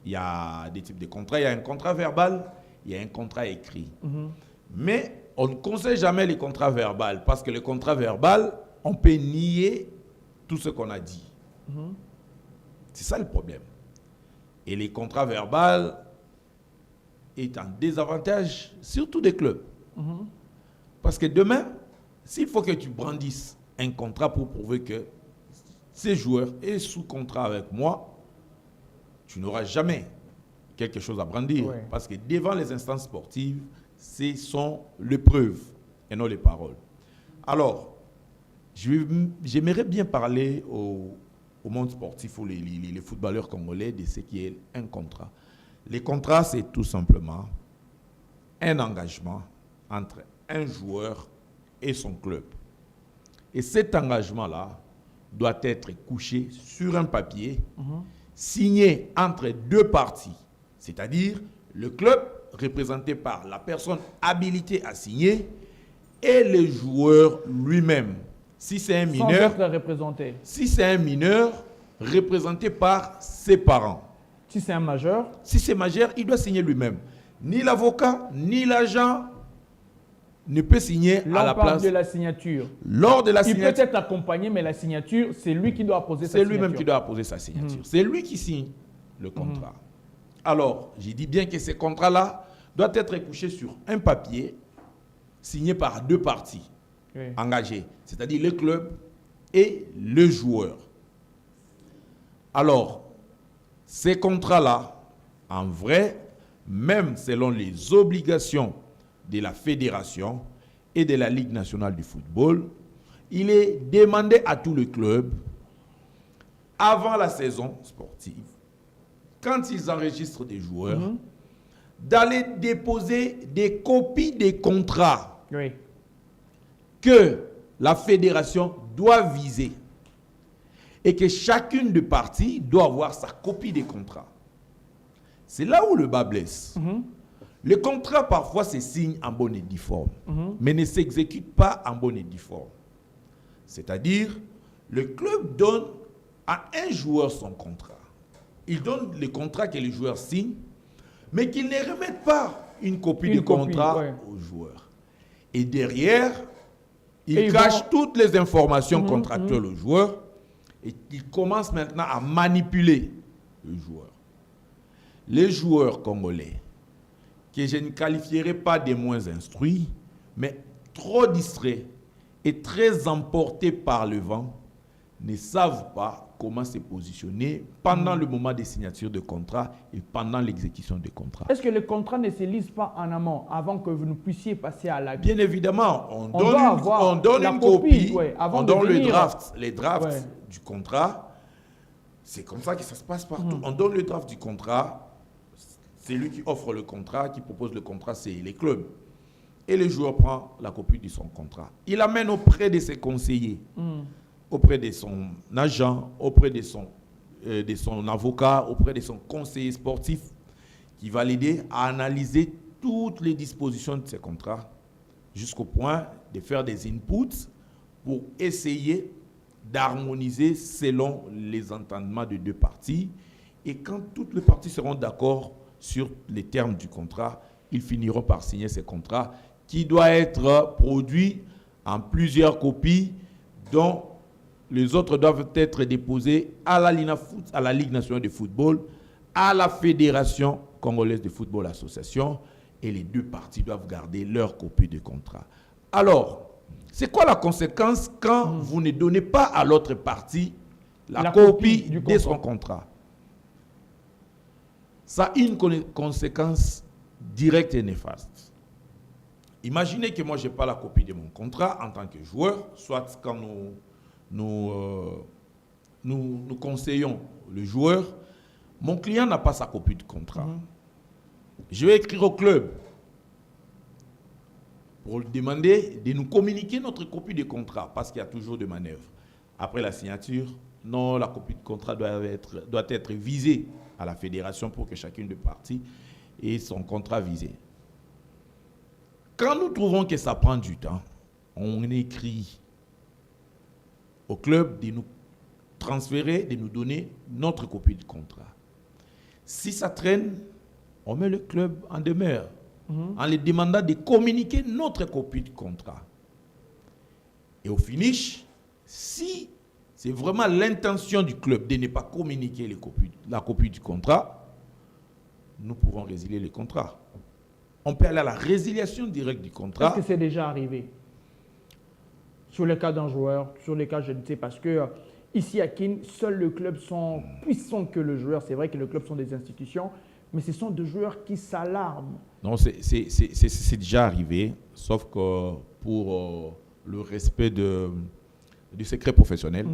Il y a des types de contrats. Il y a un contrat verbal, il y a un contrat écrit. Mais on ne conseille jamais les contrats verbaux parce que le contrat verbal, on peut nier tout ce qu'on a dit. C'est ça le problème. Et les contrats verbaux est un désavantage, surtout des clubs. Parce que demain, s'il faut que tu brandisses un contrat pour prouver que ces joueurs est sous contrat avec moi, tu n'auras jamais quelque chose à brandir. Ouais. Parce que devant les instances sportives, ce sont les preuves et non les paroles. Alors, j'aimerais bien parler au monde sportif ou les footballeurs congolais de ce qui est un contrat. Les contrats, c'est tout simplement un engagement entre un joueur et son club. Et cet engagement-là doit être couché sur un papier signé entre deux parties, c'est-à-dire le club représenté par la personne habilitée à signer et le joueur lui-même. Si c'est un mineur, sans être représenté. Si c'est un mineur, représenté par ses parents. Si c'est un majeur, si c'est majeur, il doit signer lui-même. Ni l'avocat, ni l'agent ne peut signer à la place de la signature. Lors de la il signature. peut être accompagné, mais la signature, c'est lui qui doit apposer sa signature. C'est lui-même qui doit apposer sa signature. C'est lui qui signe le contrat. Alors, j'ai dit bien que ce contrat-là doit être couché sur un papier signé par deux parties engagées, c'est-à-dire le club et le joueur. Alors, ces contrats-là, en vrai, même selon les obligations de la fédération et de la Ligue nationale du football, il est demandé à tous les clubs, avant la saison sportive, quand ils enregistrent des joueurs, d'aller déposer des copies des contrats que la fédération doit viser et que chacune des parties doit avoir sa copie des contrats. C'est là où le bas blesse. Le contrat, parfois, se signe en bonne et due forme, mais ne s'exécute pas en bonne et due forme. C'est-à-dire, le club donne à un joueur son contrat. Il donne le contrat que le joueur signe, mais qu'il ne remette pas une copie de contrat au joueur. Et derrière, il cache toutes les informations contractuelles au joueur et il commence maintenant à manipuler le joueur. Les joueurs congolais, que je ne qualifierais pas des moins instruits, mais trop distraits et très emportés par le vent, ne savent pas comment se positionner pendant le moment des signatures de contrat et pendant l'exécution des contrats. Est-ce que les contrats ne se lisent pas en amont avant que vous ne puissiez passer à l'acte? Bien évidemment, on donne une copie, on donne les drafts du contrat. C'est comme ça que ça se passe partout. On donne le draft du contrat. C'est lui qui offre le contrat, qui propose le contrat, c'est les clubs. Et le joueur prend la copie de son contrat. Il l'amène auprès de ses conseillers, auprès de son agent, auprès de son avocat, auprès de son conseiller sportif, qui va l'aider à analyser toutes les dispositions de ses contrats, jusqu'au point de faire des inputs pour essayer d'harmoniser selon les entendements de deux parties. Et quand toutes les parties seront d'accord sur les termes du contrat, ils finiront par signer ce contrat qui doit être produit en plusieurs copies dont les autres doivent être déposés à la Ligue nationale de football, à la Fédération congolaise de football association, et les deux parties doivent garder leur copie de contrat. Alors, c'est quoi la conséquence quand vous ne donnez pas à l'autre partie la copie de son contrat? Ça a une conséquence directe et néfaste. Imaginez que moi, je n'ai pas la copie de mon contrat en tant que joueur, soit quand nous conseillons le joueur, mon client n'a pas sa copie de contrat. Je vais écrire au club pour lui demander de nous communiquer notre copie de contrat, parce qu'il y a toujours des manœuvres. Après la signature, non, la copie de contrat doit être visée à la fédération pour que chacune des parties ait son contrat visé. Quand nous trouvons que ça prend du temps, on écrit au club de nous transférer, de nous donner notre copie de contrat. Si ça traîne, on met le club en demeure en lui demandant de communiquer notre copie de contrat. Et au finish, si c'est vraiment l'intention du club de ne pas communiquer la copie du contrat, nous pourrons résilier le contrat. On peut aller à la résiliation directe du contrat. Est-ce que c'est déjà arrivé? Sur le cas d'un joueur, sur le cas, je ne sais, parce que ici à Kin, seuls les clubs sont puissants que le joueur. C'est vrai que les clubs sont des institutions, mais ce sont des joueurs qui s'alarment. Non, c'est déjà arrivé, sauf que pour le respect du secret professionnel,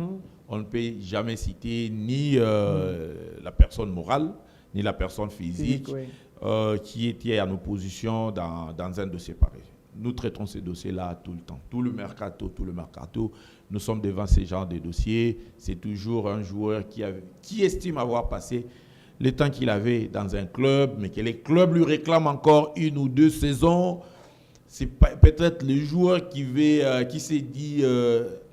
on ne peut jamais citer ni la personne morale, ni la personne physique qui était en opposition dans un dossier pareil. Nous traitons ces dossiers-là tout le temps. Tout le mercato, nous sommes devant ces genres de dossiers. C'est toujours un joueur qui estime avoir passé le temps qu'il avait dans un club, mais que les clubs lui réclament encore 1 ou 2 saisons. C'est peut-être le joueur qui s'est dit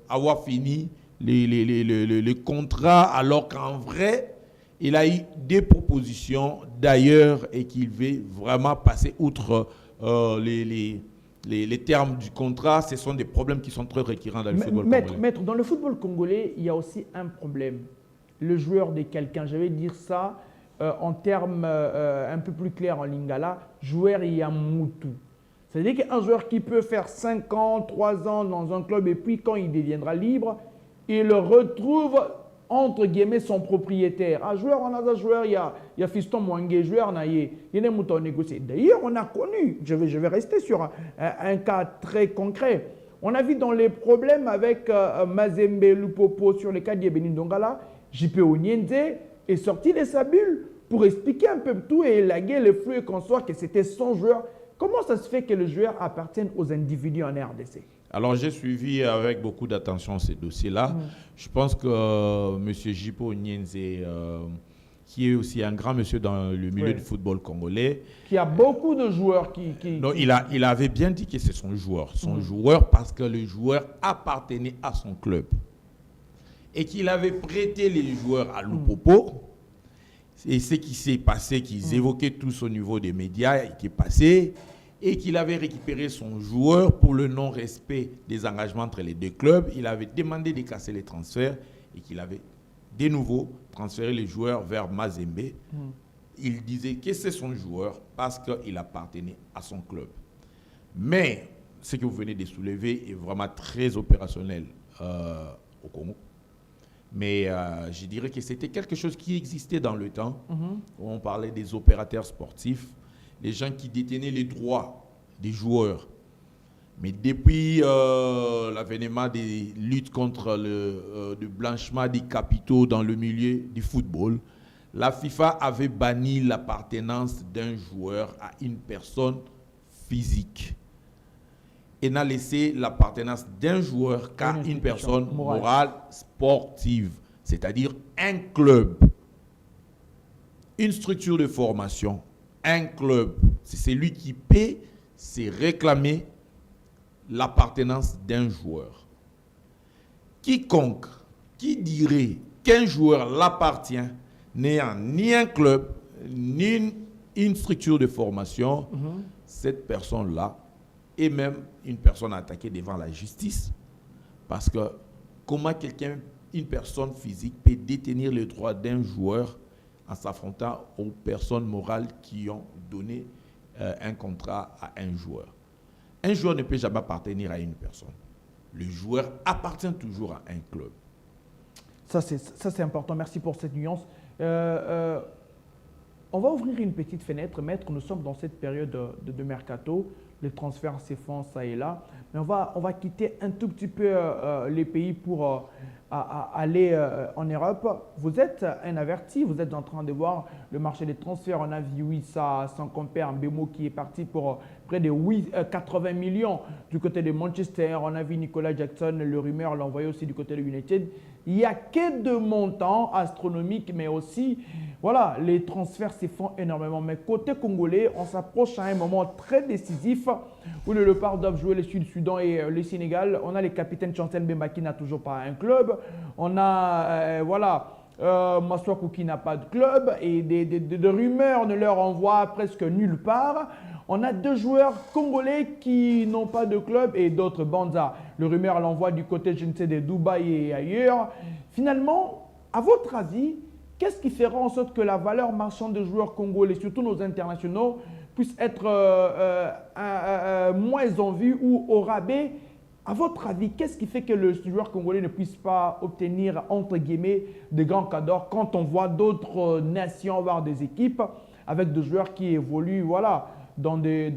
avoir fini les contrats, alors qu'en vrai, il a eu des propositions d'ailleurs et qu'il veut vraiment passer outre les termes du contrat. Ce sont des problèmes qui sont très récurrents dans le football congolais. Maître, dans le football congolais, il y a aussi un problème. Le joueur de quelqu'un, je vais dire ça en termes un peu plus clairs en lingala, joueur Yamutu. C'est-à-dire qu'un joueur qui peut faire 5 ans, 3 ans dans un club et puis quand il deviendra libre, il retrouve entre guillemets son propriétaire. Un joueur, on a un joueur, il y a Fiston Mwangue, joueur, il y a un mouton négocié. D'ailleurs, on a connu, je vais rester sur un cas très concret. On a vu dans les problèmes avec Mazembe Lupopo sur le cas d'Yebeni Dongala, JP Onyenze est sorti de sa bulle pour expliquer un peu tout et élaguer les flux et consorts que c'était son joueur. Comment ça se fait que le joueur appartienne aux individus en RDC? Alors, j'ai suivi avec beaucoup d'attention ces dossiers-là. Je pense que M. Jipo Onyenze, qui est aussi un grand monsieur dans le milieu du football congolais. Qui a beaucoup de joueurs Non, il avait bien dit que c'est son joueur. Son joueur parce que le joueur appartenait à son club. Et qu'il avait prêté les joueurs à Lupopo. Et ce qui s'est passé, qu'ils évoquaient tous au niveau des médias, et qui est passé, et qu'il avait récupéré son joueur pour le non-respect des engagements entre les deux clubs. Il avait demandé de casser les transferts et qu'il avait de nouveau transféré les joueurs vers Mazembe. Il disait que c'est son joueur parce qu'il appartenait à son club. Mais ce que vous venez de soulever est vraiment très opérationnel au Congo. Mais je dirais que c'était quelque chose qui existait dans le temps. On parlait des opérateurs sportifs, les gens qui détenaient les droits des joueurs. Mais depuis l'avènement des luttes contre le blanchiment des capitaux dans le milieu du football, la FIFA avait banni l'appartenance d'un joueur à une personne physique et n'a laissé l'appartenance d'un joueur qu'à une personne morale sportive, c'est-à-dire un club, une structure de formation, un club. C'est celui qui paie, c'est réclamer l'appartenance d'un joueur. Quiconque qui dirait qu'un joueur l'appartient n'ayant ni un club, ni une structure de formation, cette personne-là est même une personne attaquée devant la justice. Parce que comment une personne physique peut détenir les droits d'un joueur en s'affrontant aux personnes morales qui ont donné un contrat à un joueur. Un joueur ne peut jamais appartenir à une personne. Le joueur appartient toujours à un club. Ça, c'est important. Merci pour cette nuance. On va ouvrir une petite fenêtre. Maître, nous sommes dans cette période de mercato. Les transferts se font ça et là. Mais on va quitter un tout petit peu les pays pour aller en Europe. Vous êtes un averti, vous êtes en train de voir le marché des transferts. On a vu ça sans compère Mbemo qui est parti pour près de 80 millions du côté de Manchester. On a vu Nicolas Jackson, le rumeur l'envoyer aussi du côté de United. Il n'y a que de montants astronomiques, mais aussi voilà, les transferts se font énormément. Mais côté congolais, on s'approche à un moment très décisif où les Léopards doivent jouer le Sud-Soudan et le Sénégal. On a les capitaines Chancel Mbemba qui n'a toujours pas un club. On a, Maswaku qui n'a pas de club et des rumeurs ne leur envoient presque nulle part. On a 2 joueurs congolais qui n'ont pas de club et d'autres Banza. Le rumeur l'envoie du côté, je ne sais, de Dubaï et ailleurs. Finalement, à votre avis, qu'est-ce qui fera en sorte que la valeur marchande des joueurs congolais, surtout nos internationaux, puisse être moins en vue ou au rabais? À votre avis, qu'est-ce qui fait que le joueur congolais ne puisse pas obtenir, entre guillemets, de grands cadeaux quand on voit d'autres nations avoir des équipes avec des joueurs qui évoluent voilà, dans des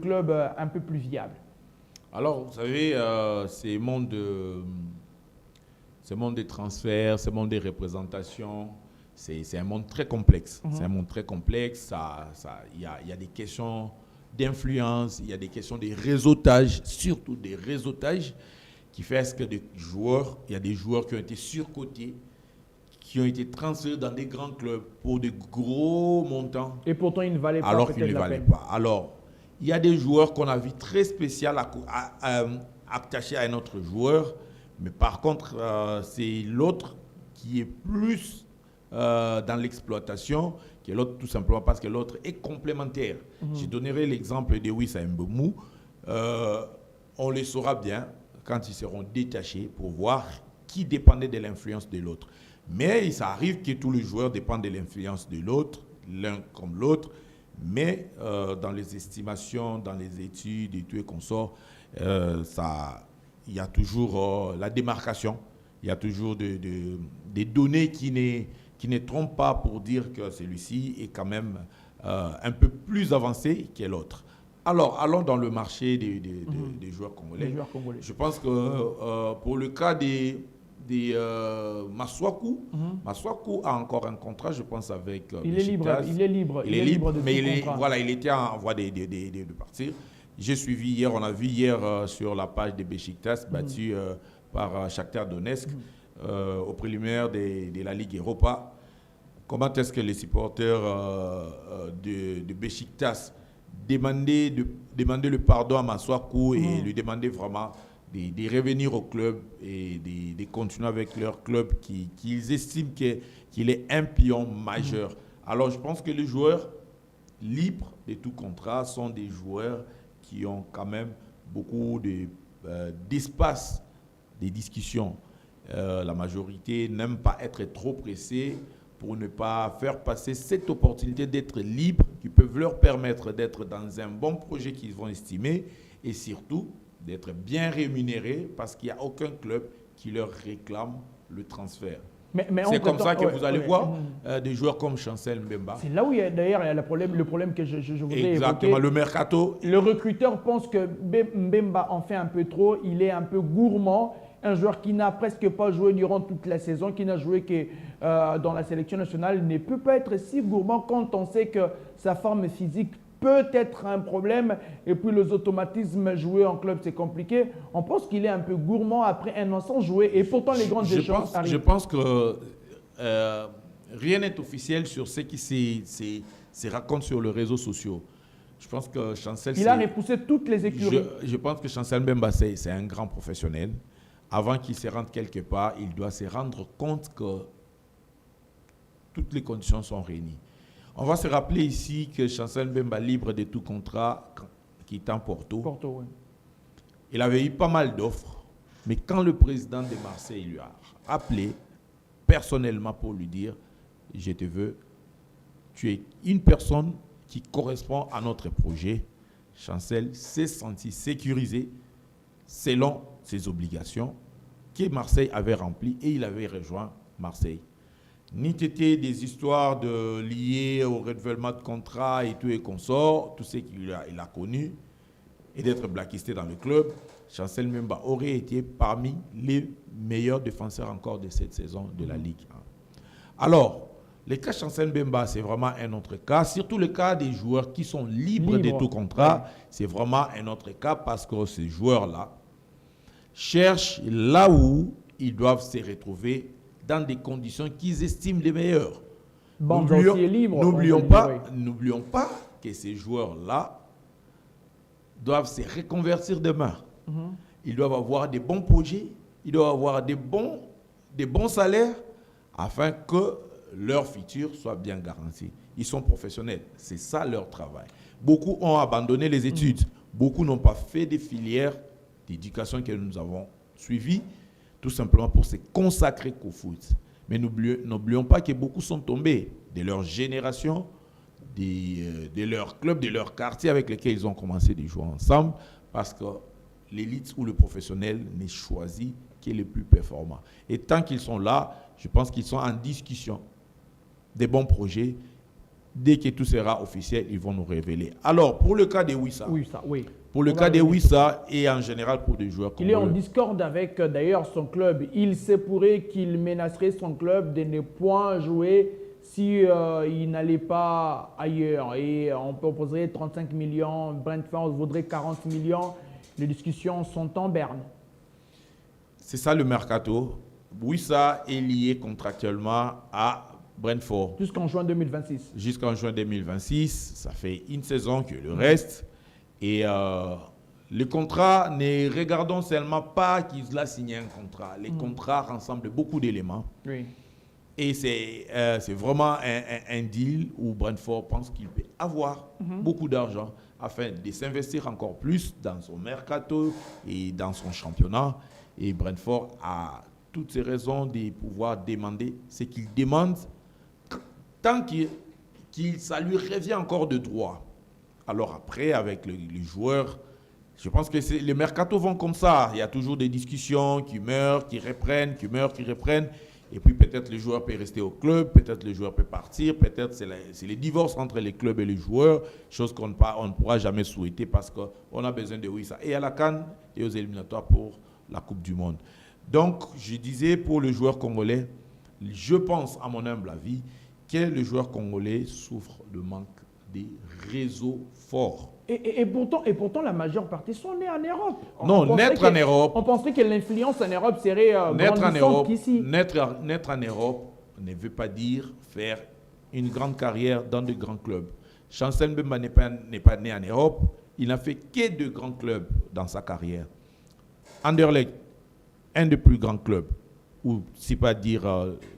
clubs un peu plus viables? Alors, vous savez, ces mondes des transferts, ces mondes des représentations, c'est un monde très complexe. C'est un monde très complexe. Il y a des questions d'influence, il y a des questions de réseautage, surtout des réseautages, qui fait que il y a des joueurs qui ont été surcotés, qui ont été transférés dans des grands clubs pour de gros montants. Et pourtant, ils ne valaient pas. Alors qu'ils ne valaient pas. Alors, il y a des joueurs qu'on a vu très spéciaux attachés à un autre joueur, mais par contre, c'est l'autre qui est plus dans l'exploitation que l'autre, tout simplement parce que l'autre est complémentaire. Je donnerai l'exemple de Wissa Mbemou. On le saura bien quand ils seront détachés pour voir qui dépendait de l'influence de l'autre. Mais ça arrive que tous les joueurs dépendent de l'influence de l'autre, l'un comme l'autre. Mais dans les estimations, dans les études et tout et consorts, il y a toujours la démarcation. Il y a toujours des données qui ne trompent pas pour dire que celui-ci est quand même un peu plus avancé que l'autre. Alors, allons dans le marché des joueurs congolais. Je pense que pour le cas des Maswaku, Maswaku a encore un contrat, je pense, avec il est libre. Il est libre de mais contrat. Voilà, il était en voie de partir. J'ai suivi hier, on a vu hier sur la page de Beşiktaş, battu par Shakhtar Donetsk au préliminaire de la Ligue Europa. Comment est-ce que les supporters de Beşiktaş demandaient le pardon à Maswaku et lui demandaient vraiment de revenir au club et de continuer avec leur club qu'ils estiment qu'il est un pion majeur. Alors je pense que les joueurs libres de tout contrat sont des joueurs qui ont quand même beaucoup d'espace de discussion. La majorité n'aime pas être trop pressée pour ne pas faire passer cette opportunité d'être libre qui peuvent leur permettre d'être dans un bon projet qu'ils vont estimer et surtout d'être bien rémunérés parce qu'il n'y a aucun club qui leur réclame le transfert. C'est comme ça que vous allez voir des joueurs comme Chancel Mbemba. C'est là où il y a d'ailleurs le problème que je voudrais Exactement, évoquer. le mercato. Le recruteur pense que Mbemba en fait un peu trop, il est un peu gourmand. Un joueur qui n'a presque pas joué durant toute la saison, qui n'a joué que dans la sélection nationale, ne peut pas être si gourmand quand on sait que sa forme physique peut être un problème et puis les automatismes jouer en club c'est compliqué. On pense qu'il est un peu gourmand après un an sans jouer et pourtant les grandes échéances arrivent. Je pense que rien n'est officiel sur ce qui se raconte sur les réseaux sociaux. Je pense que Chancel... Il a repoussé toutes les écuries. Je pense que Chancel Mbemba c'est un grand professionnel. Avant qu'il se rende quelque part, il doit se rendre compte que toutes les conditions sont réunies. On va se rappeler ici que Chancel Mbemba, libre de tout contrat, quittant Porto, oui. Il avait eu pas mal d'offres. Mais quand le président de Marseille lui a appelé personnellement pour lui dire « Je te veux, tu es une personne qui correspond à notre projet », Chancel s'est senti sécurisé selon ses obligations que Marseille avait remplies et il avait rejoint Marseille. Ni c'était des histoires liées au renouvellement de contrat et tout et consorts, tout ce qu'il a connu, et d'être blacklisté dans le club, Chancel Mbemba aurait été parmi les meilleurs défenseurs encore de cette saison de la Ligue 1. Alors, le cas Chancel Mbemba, c'est vraiment un autre cas, surtout le cas des joueurs qui sont libres de tout contrat, c'est vraiment un autre cas parce que ces joueurs-là cherchent là où ils doivent se retrouver dans des conditions qu'ils estiment les meilleures. Banza aussi est libre. N'oublions pas que ces joueurs-là doivent se reconvertir demain. Ils doivent avoir des bons projets, ils doivent avoir des bons salaires afin que leur futur soit bien garanti. Ils sont professionnels, c'est ça leur travail. Beaucoup ont abandonné les études, beaucoup n'ont pas fait des filières d'éducation que nous avons suivies, tout simplement pour se consacrer qu'au foot. Mais n'oublions pas que beaucoup sont tombés de leur génération, de leur club, de leur quartier avec lesquels ils ont commencé de jouer ensemble, parce que l'élite ou le professionnel n'est choisi qui est le plus performant. Et tant qu'ils sont là, je pense qu'ils sont en discussion des bons projets. Dès que tout sera officiel, ils vont nous révéler. Alors, pour le cas de Wissa, oui. Pour le cas de Wissa et en général pour des joueurs comme il est en discorde avec d'ailleurs son club. Il se pourrait qu'il menacerait son club de ne point jouer si il n'allait pas ailleurs. Et on proposerait 35 millions, Brentford voudrait 40 millions. Les discussions sont en berne. C'est ça le mercato. Wissa est lié contractuellement à Brentford. Jusqu'en juin 2026. Jusqu'en juin 2026. Ça fait une saison que le reste. Et le contrat, ne regardons seulement pas qu'il a signé un contrat. Les contrats rassemblent beaucoup d'éléments. Oui. Et c'est vraiment un deal où Brentford pense qu'il peut avoir beaucoup d'argent afin de s'investir encore plus dans son mercato et dans son championnat. Et Brentford a toutes ces raisons de pouvoir demander ce qu'il demande tant que ça lui revient encore de droit. Alors après, avec les joueurs, je pense que les mercatos vont comme ça. Il y a toujours des discussions qui meurent, qui reprennent, qui meurent, qui reprennent. Et puis peut-être le joueur peut rester au club, peut-être le joueur peut partir, peut-être c'est les divorces entre les clubs et les joueurs, chose qu'on ne pourra jamais souhaiter parce qu'on a besoin de Wissa. Et à la CAN et aux éliminatoires pour la Coupe du Monde. Donc, je disais pour le joueur congolais, je pense, à mon humble avis, que le joueur congolais souffre de manque des réseaux forts. Et pourtant, la majeure partie sont nés en Europe. Non, naître en Europe. On penserait que l'influence en Europe serait grandissante qu'ici. Naître en Europe ne veut pas dire faire une grande carrière dans de grands clubs. Chancel Mbemba n'est pas né en Europe. Il n'a fait que de grands clubs dans sa carrière. Anderlecht, un des plus grands clubs, ou si pas dire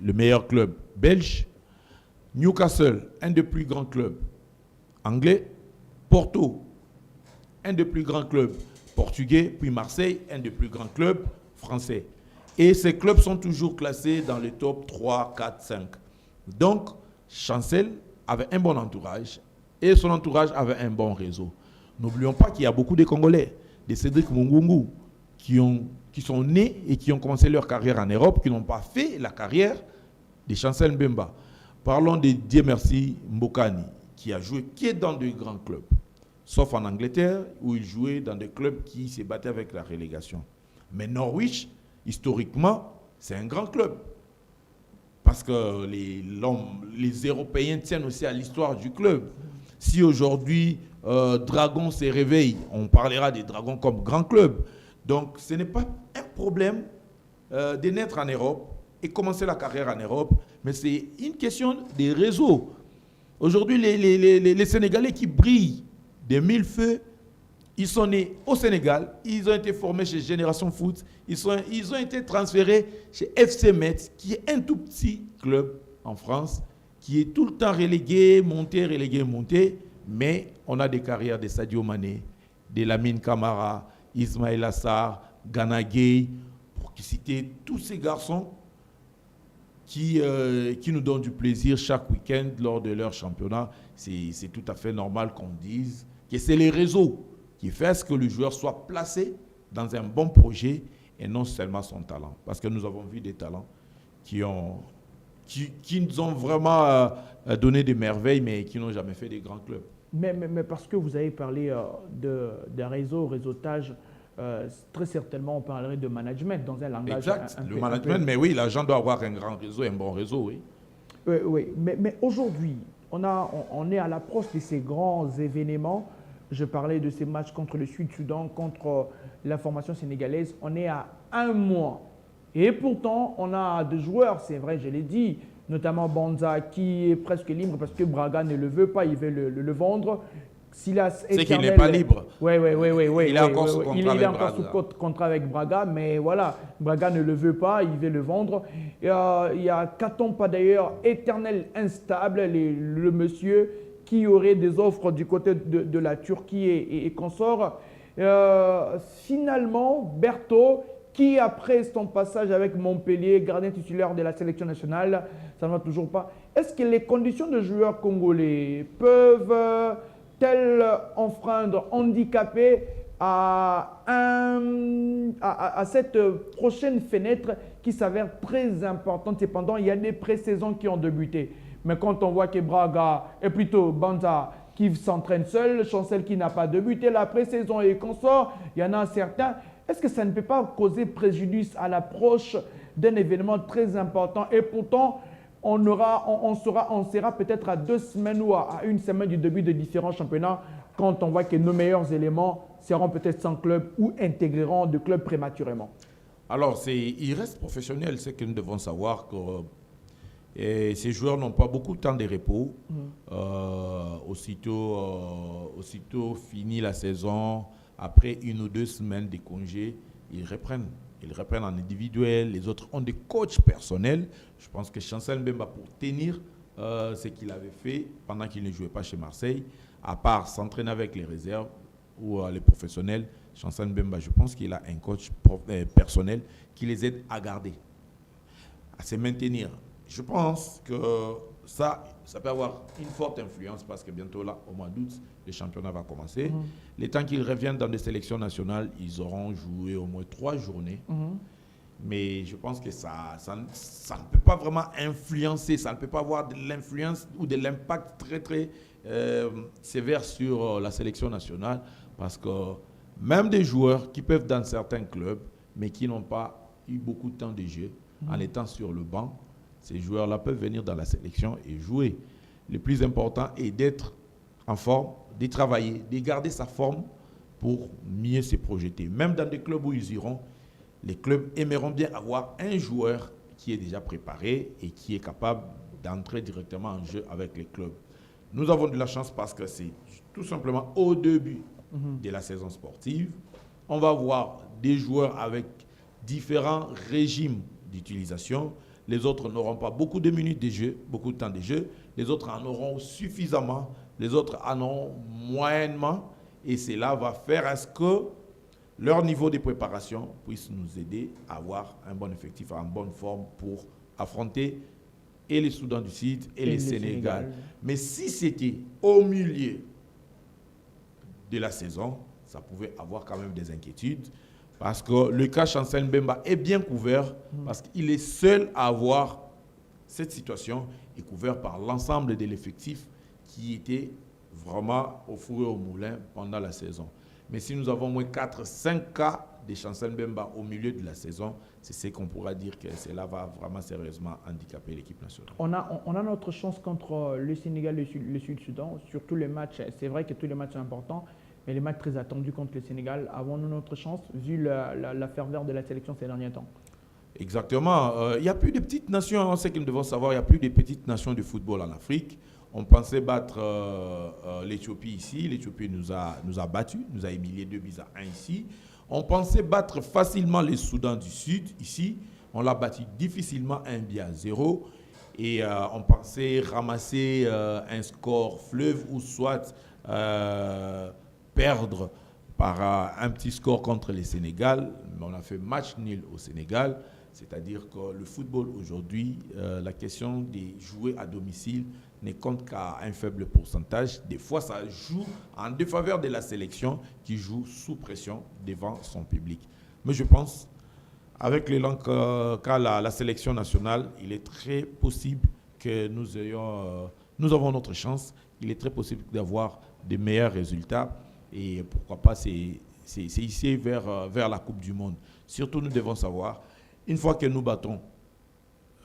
le meilleur club belge. Newcastle, un des plus grands clubs anglais. Porto, un des plus grands clubs portugais, puis Marseille, un des plus grands clubs français. Et ces clubs sont toujours classés dans le top 3, 4, 5. Donc, Chancel avait un bon entourage et son entourage avait un bon réseau. N'oublions pas qu'il y a beaucoup de Congolais, des Cédric Mungungu, qui sont nés et qui ont commencé leur carrière en Europe, qui n'ont pas fait la carrière de Chancel Mbemba. Parlons de Dieu merci Mbokani, qui a joué que dans de grands clubs, sauf en Angleterre, où il jouait dans des clubs qui se battaient avec la relégation. Mais Norwich, historiquement, c'est un grand club. Parce que les Européens tiennent aussi à l'histoire du club. Si aujourd'hui, Dragon se réveille, on parlera des Dragons comme grand club. Donc, ce n'est pas un problème de naître en Europe et commencer la carrière en Europe, mais c'est une question des réseaux. Aujourd'hui, les Sénégalais qui brillent des mille feux, ils sont nés au Sénégal, ils ont été formés chez Génération Foot, ils ont été transférés chez FC Metz, qui est un tout petit club en France, qui est tout le temps relégué, monté, mais on a des carrières de Sadio Mané, de Lamine Camara, Ismaël Assar, Gana Gueye, pour citer tous ces garçons qui nous donnent du plaisir chaque week-end lors de leur championnat. C'est tout à fait normal qu'on dise que c'est les réseaux qui font ce que le joueur soit placé dans un bon projet et non seulement son talent. Parce que nous avons vu des talents qui nous ont vraiment donné des merveilles, mais qui n'ont jamais fait des grands clubs. Mais parce que vous avez parlé d'un réseautage, très certainement on parlerait de management dans un langage. Exact, le management, mais oui, l'agent doit avoir un grand réseau, un bon réseau, oui. Oui, mais aujourd'hui, on est à l'approche de ces grands événements. Je parlais de ces matchs contre le Sud-Soudan, contre la formation sénégalaise. On est à un mois. Et pourtant, on a des joueurs, c'est vrai, je l'ai dit, notamment Banza qui est presque libre parce que Braga ne le veut pas, il veut le vendre. Silas C'est qu'il n'est pas libre. Oui. Il est encore sous contrat Il est avec encore Braga. sous contrat avec Braga, mais voilà, Braga ne le veut pas, il veut le vendre. Il y a Katompa d'ailleurs, éternel instable, le monsieur qui aurait des offres du côté de la Turquie et consort. Finalement, Berthaud, qui après son passage avec Montpellier, gardien titulaire de la sélection nationale, ça ne va toujours pas. Est-ce que les conditions de joueurs congolais peuvent-elles enfreindre, handicaper à cette prochaine fenêtre qui s'avère très importante? Cependant, il y a des pré-saisons qui ont débuté. Mais quand on voit que Braga, et plutôt Banza, qui s'entraîne seul, Chancel qui n'a pas débuté la pré-saison et consort, il y en a certains. Est-ce que ça ne peut pas causer préjudice à l'approche d'un événement très important? Et pourtant, on sera peut-être à 2 semaines ou à 1 semaine du début de différents championnats quand on voit que nos meilleurs éléments seront peut-être sans club ou intégreront de clubs prématurément. Alors, il reste professionnel, c'est que nous devons savoir que ces joueurs n'ont pas beaucoup de temps de repos. Aussitôt fini la saison, après 1 ou 2 semaines de congé, ils reprennent. Ils reprennent en individuel. Les autres ont des coachs personnels. Je pense que Chancel Mbemba, pour tenir ce qu'il avait fait pendant qu'il ne jouait pas chez Marseille, à part s'entraîner avec les réserves ou les professionnels, Chancel Mbemba, je pense qu'il a un coach personnel qui les aide à garder, à se maintenir. Je pense que ça peut avoir une forte influence parce que bientôt, là, au mois d'août, le championnat va commencer. Les temps qu'ils reviennent dans des sélections nationales, ils auront joué au moins 3 journées. Mais je pense que ça ne peut pas vraiment influencer, ça ne peut pas avoir de l'influence ou de l'impact très, très sévère sur la sélection nationale parce que même des joueurs qui peuvent dans certains clubs, mais qui n'ont pas eu beaucoup de temps de jeu, en étant sur le banc, ces joueurs-là peuvent venir dans la sélection et jouer. Le plus important est d'être en forme, de travailler, de garder sa forme pour mieux se projeter. Même dans des clubs où ils iront, les clubs aimeront bien avoir un joueur qui est déjà préparé et qui est capable d'entrer directement en jeu avec les clubs. Nous avons de la chance parce que c'est tout simplement au début de la saison sportive. On va voir des joueurs avec différents régimes d'utilisation. Les autres n'auront pas beaucoup de minutes de jeu, beaucoup de temps de jeu. Les autres en auront suffisamment. Les autres en auront moyennement. Et cela va faire à ce que leur niveau de préparation puisse nous aider à avoir un bon effectif, en bonne forme pour affronter et les Soudan du Sud et les Sénégal. Mais si c'était au milieu de la saison, ça pouvait avoir quand même des inquiétudes. Parce que le cas Chancel Mbemba est bien couvert, parce qu'il est seul à avoir cette situation, et couvert par l'ensemble de l'effectif qui était vraiment au four et au moulin pendant la saison. Mais si nous avons au moins 4-5 cas de Chancel Mbemba au milieu de la saison, c'est ce qu'on pourra dire que cela va vraiment sérieusement handicaper l'équipe nationale. On a notre chance contre le Sénégal et le Sud-Soudan, sur tous les matchs. C'est vrai que tous les matchs sont importants, mais les matchs très attendus contre le Sénégal, avons-nous notre chance, vu la ferveur de la sélection ces derniers temps? Exactement. Il n'y a plus de petites nations, c'est ce que nous devons savoir, il n'y a plus de petites nations de football en Afrique. On pensait battre l'Éthiopie ici, l'Éthiopie nous a battus, nous a humiliés 2-1 ici. On pensait battre facilement les Soudan du Sud ici, on l'a battu difficilement 1-0. Et on pensait ramasser un score fleuve ou soit perdre par un petit score contre le Sénégal. Mais on a fait match nul au Sénégal. C'est-à-dire que le football aujourd'hui, la question de jouer à domicile ne compte qu'à un faible pourcentage. Des fois, ça joue en défaveur de la sélection qui joue sous pression devant son public. Mais je pense, avec l'élan qu'a la sélection nationale, il est très possible que nous avons notre chance. Il est très possible d'avoir de meilleurs résultats. Et pourquoi pas, c'est ici vers la Coupe du Monde. Surtout, nous devons savoir, une fois que nous battons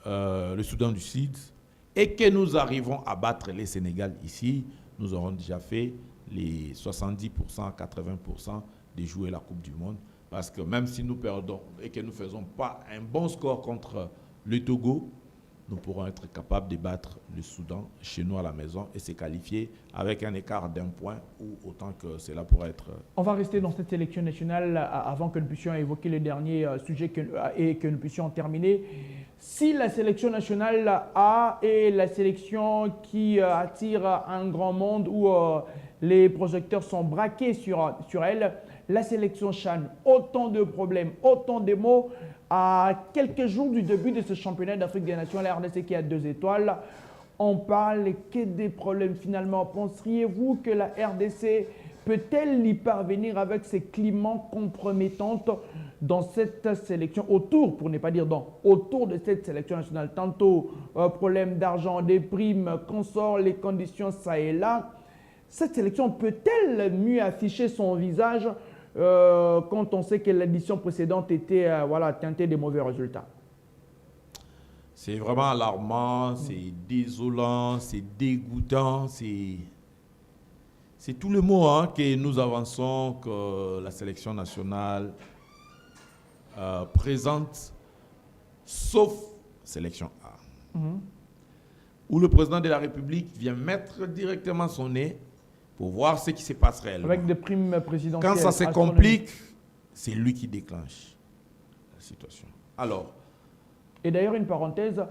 le Soudan du Sud et que nous arrivons à battre les Sénégal ici, nous aurons déjà fait les 70%, 80% de jouer la Coupe du Monde. Parce que même si nous perdons et que nous ne faisons pas un bon score contre le Togo, nous pourrons être capables de battre le Soudan chez nous à la maison et se qualifier avec un écart d'1 point ou autant que cela pourrait être. On va rester dans cette sélection nationale avant que nous puissions évoquer le dernier sujet et que nous puissions terminer. Si la sélection nationale A est la sélection qui attire un grand monde où les projecteurs sont braqués sur elle, la sélection Chan, autant de problèmes, autant de mots. À quelques jours du début de ce championnat d'Afrique des Nations, la RDC qui a 2 étoiles, on parle que des problèmes finalement. Penseriez-vous que la RDC peut-elle y parvenir avec ces climats compromettants dans cette sélection, autour, pour ne pas dire dans, autour de cette sélection nationale? Tantôt, problème d'argent, des primes, consorts, les conditions ça et là. Cette sélection peut-elle mieux afficher son visage quand on sait que l'édition précédente était teintée de mauvais résultats? C'est vraiment alarmant, c'est désolant, c'est dégoûtant, c'est tout le mot que nous avançons que la sélection nationale présente, sauf sélection A, où le président de la République vient mettre directement son nez pour voir ce qui se passe réellement. Avec des primes présidentielles. Quand ça se complique, c'est lui qui déclenche la situation. Alors. Et d'ailleurs, une parenthèse,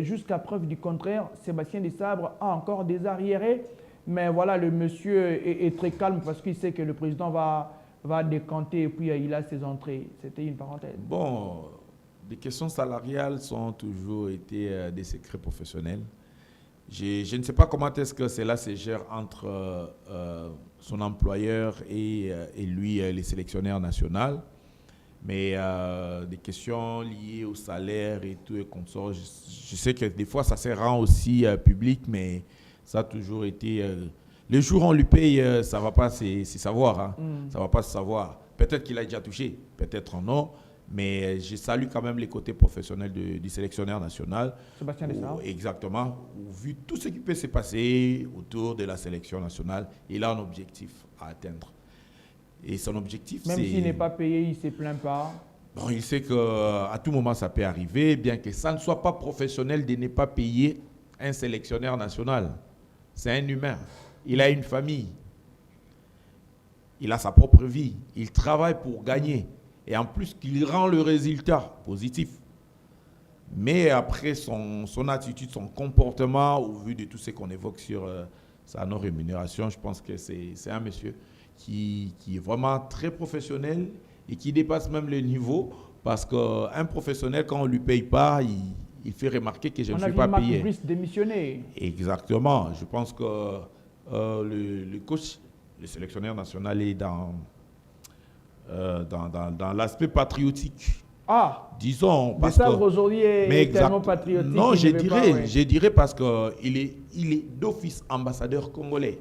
jusqu'à preuve du contraire, Sébastien Desabre a encore des arriérés, mais voilà, le monsieur est très calme parce qu'il sait que le président va décanter et puis il a ses entrées. C'était une parenthèse. Bon, les questions salariales ont toujours été des secrets professionnels. Je ne sais pas comment est-ce que cela se gère entre son employeur et lui, les sélectionnaires nationaux. Mais des questions liées au salaire et tout et comme ça, je sais que des fois ça se rend aussi public, mais ça a toujours été... le jour où on lui paye, ça ne va pas se savoir. Ça va pas se savoir. Peut-être qu'il a déjà touché, peut-être non. Mais je salue quand même les côtés professionnels du sélectionneur national. Sébastien Desabre. Exactement. Vu tout ce qui peut se passer autour de la sélection nationale, il a un objectif à atteindre. Et son objectif, c'est... Même s'il n'est pas payé, il ne se plaint pas. Bon, il sait qu'à tout moment, ça peut arriver, bien que ça ne soit pas professionnel de ne pas payer un sélectionneur national. C'est un humain. Il a une famille. Il a sa propre vie. Il travaille pour gagner. Et en plus, qu'il rend le résultat positif. Mais après, son attitude, son comportement, au vu de tout ce qu'on évoque sur sa non-rémunération, je pense que c'est un monsieur qui est vraiment très professionnel et qui dépasse même le niveau. Parce qu'un professionnel, quand on ne lui paye pas, il fait remarquer que je ne suis pas payé. On a vu Marc démissionner. Exactement. Je pense que le coach, le sélectionneur national est dans l'aspect patriotique. Ah, disons, parce que aujourd'hui est tellement patriotique. Non, je dirais parce qu'il est d'office ambassadeur congolais.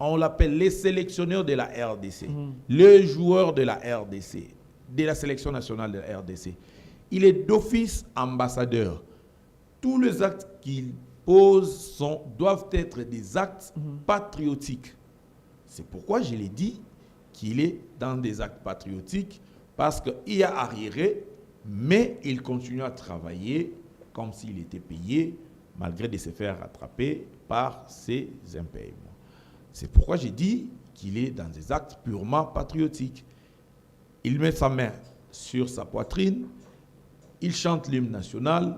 On l'appelle les sélectionneurs de la RDC, les joueurs de la RDC, de la sélection nationale de la RDC. Il est d'office ambassadeur. Tous les actes qu'il pose doivent être des actes patriotiques. C'est pourquoi je l'ai dit qu'il est dans des actes patriotiques, parce qu'il a arriéré, mais il continue à travailler comme s'il était payé, malgré de se faire rattraper par ses impayements. C'est pourquoi j'ai dit qu'il est dans des actes purement patriotiques. Il met sa main sur sa poitrine, il chante l'hymne national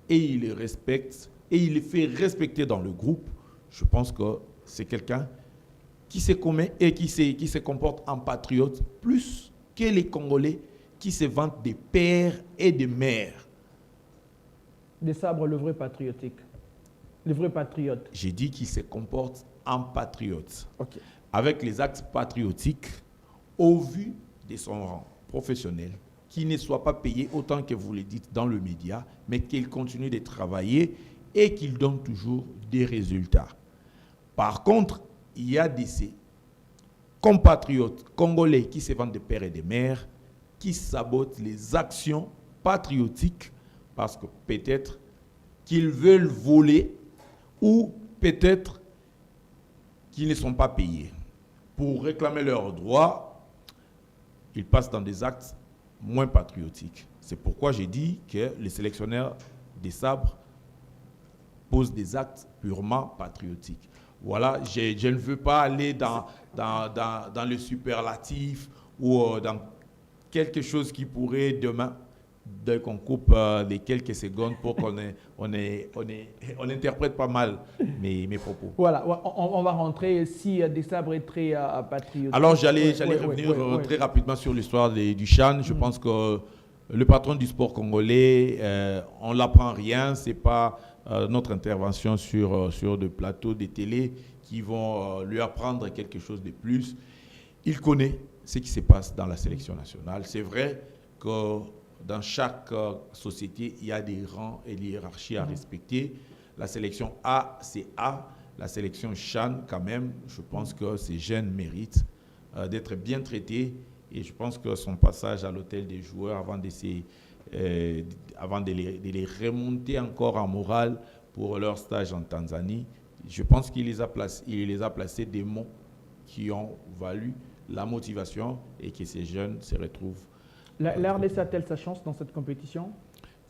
et il le respecte et il le fait respecter dans le groupe. Je pense que c'est quelqu'un qui se commet et qui se comporte en patriote plus que les Congolais qui se vantent des pères et des mères. Desabre, le vrai patriotique. Le vrai patriote. J'ai dit qu'il se comporte en patriote. Okay. Avec les actes patriotiques au vu de son rang professionnel, qu'il ne soit pas payé autant que vous le dites dans le média, mais qu'il continue de travailler et qu'il donne toujours des résultats. Par contre, il y a des compatriotes congolais qui se vantent de pères et de mères, qui sabotent les actions patriotiques parce que peut-être qu'ils veulent voler ou peut-être qu'ils ne sont pas payés. Pour réclamer leurs droits, ils passent dans des actes moins patriotiques. C'est pourquoi j'ai dit que le sélectionneur Desabre posent des actes purement patriotiques. Voilà, je ne veux pas aller dans le superlatif ou dans quelque chose qui pourrait demain, dès qu'on coupe les quelques secondes pour qu'on on interprète pas mal mes propos. Voilà, on va rentrer si Desabre est très patriotique. Alors, j'allais revenir très rapidement sur l'histoire du Chan. Je pense que le patron du sport congolais, on ne l'apprend rien. Ce n'est pas notre intervention sur des plateaux de télé qui vont lui apprendre quelque chose de plus. Il connaît ce qui se passe dans la sélection nationale. C'est vrai que dans chaque société, il y a des rangs et des hiérarchies à respecter. La sélection A, c'est A. La sélection Chan, quand même, je pense que ces jeunes méritent d'être bien traités. Et je pense que son passage à l'hôtel des joueurs, avant de les remonter encore en morale pour leur stage en Tanzanie, je pense qu'il les a placés des mots qui ont valu la motivation et que ces jeunes se retrouvent. La RDC a-t-elle sa chance dans cette compétition?